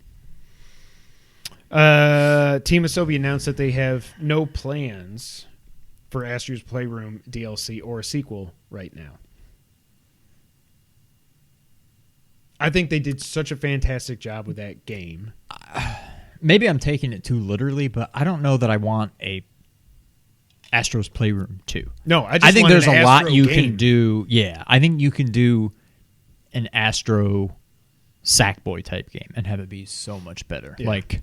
Team Asobi announced that they have no plans for Astro's Playroom DLC or a sequel right now. I think they did such a fantastic job with that game. Maybe I'm taking it too literally, but I don't know that I want a Astro's Playroom 2. No, I think there's a lot you game. can do. Yeah, I think you can do an Astro Sackboy type game and have it be so much better. Yeah. Like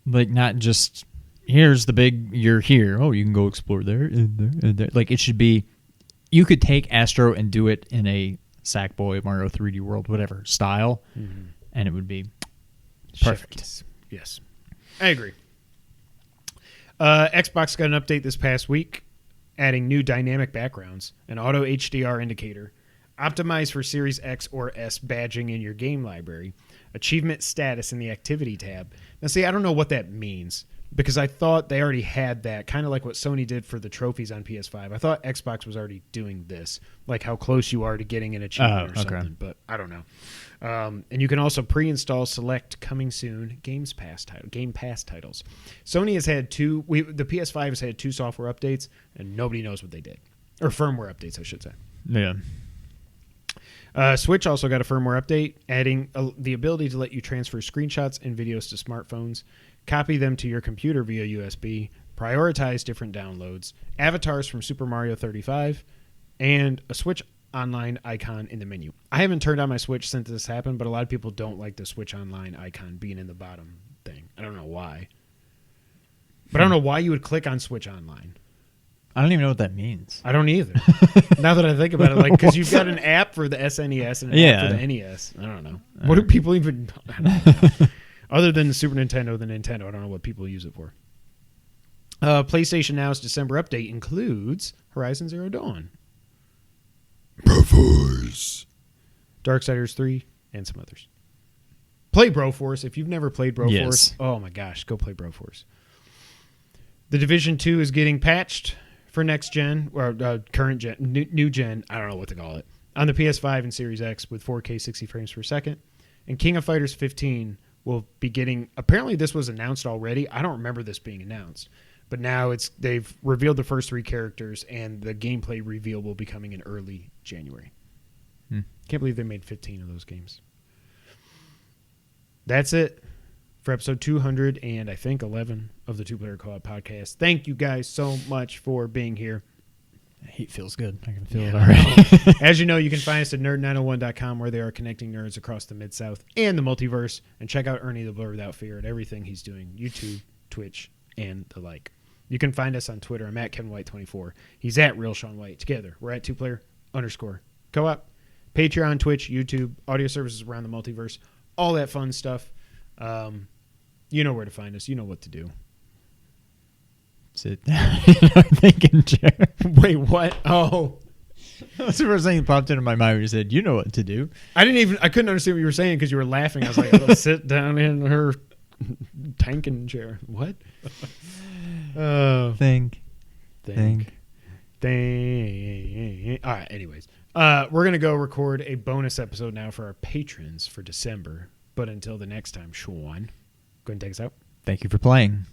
not just here's the big you're here. Oh, you can go explore there and there and there. Like it should be. You could take Astro and do it in a Sackboy, Mario 3D World, whatever style, and it would be perfect. Yes, I agree. Xbox got an update this past week, adding new dynamic backgrounds, an auto HDR indicator, optimized for Series X or S badging in your game library, achievement status in the activity tab. Now, see, I don't know what that means because I thought they already had that, kind of like what Sony did for the trophies on PS5. I thought Xbox was already doing this, like how close you are to getting an achievement or something, but I don't know. And you can also pre-install select coming soon Game Pass titles. Sony has had the PS5 has had 2 software updates, and nobody knows what they did. Or firmware updates, I should say. Yeah. Switch also got a firmware update, adding the ability to let you transfer screenshots and videos to smartphones, copy them to your computer via USB, prioritize different downloads, avatars from Super Mario 35, and a Switch Online icon in the menu. I haven't turned on my Switch since this happened, but a lot of people don't like the Switch Online icon being in the bottom thing. I don't know why. But I don't know why you would click on Switch Online. I don't even know what that means. I don't either. Now that I think about it, like, because you've got an app for the SNES and an app for the NES. I don't know. What do people even... I don't know. Other than the Super Nintendo, the Nintendo, I don't know what people use it for. PlayStation Now's December update includes Horizon Zero Dawn, Broforce, Darksiders 3, and some others. Play Broforce. If you've never played Broforce, oh my gosh, go play Broforce. The Division 2 is getting patched for next gen, or current gen, new gen, I don't know what to call it, on the PS5 and Series X with 4K 60 frames per second. And King of Fighters 15 will be getting, apparently this was announced already. I don't remember this being announced. But now they've revealed the first 3 characters, and the gameplay reveal will be coming in early January. Can't believe they made 15 of those games. That's it for episode 200 and I think 11 of the Two Player Co-op podcast. Thank you guys so much for being here. Heat feels good. I can feel it already. As you know, you can find us at nerd901.com, where they are connecting nerds across the Mid-South and the multiverse. And check out Ernie the Blur Without Fear at everything he's doing, YouTube, Twitch, and the like. You can find us on Twitter. I'm at KevinWhite24. He's at Real Sean White. Together, we're at 2player_co-op. Patreon, Twitch, YouTube, audio services around the multiverse, all that fun stuff. You know where to find us. You know what to do. Sit down in our thinking chair. Wait, what? Oh. That's the first thing that popped into my mind when you said, you know what to do. I couldn't understand what you were saying because you were laughing. I was like, oh, sit down in her tanking chair. What? Think. All right, anyways. We're going to go record a bonus episode now for our patrons for December. But until the next time, Sean, go ahead and take us out. Thank you for playing.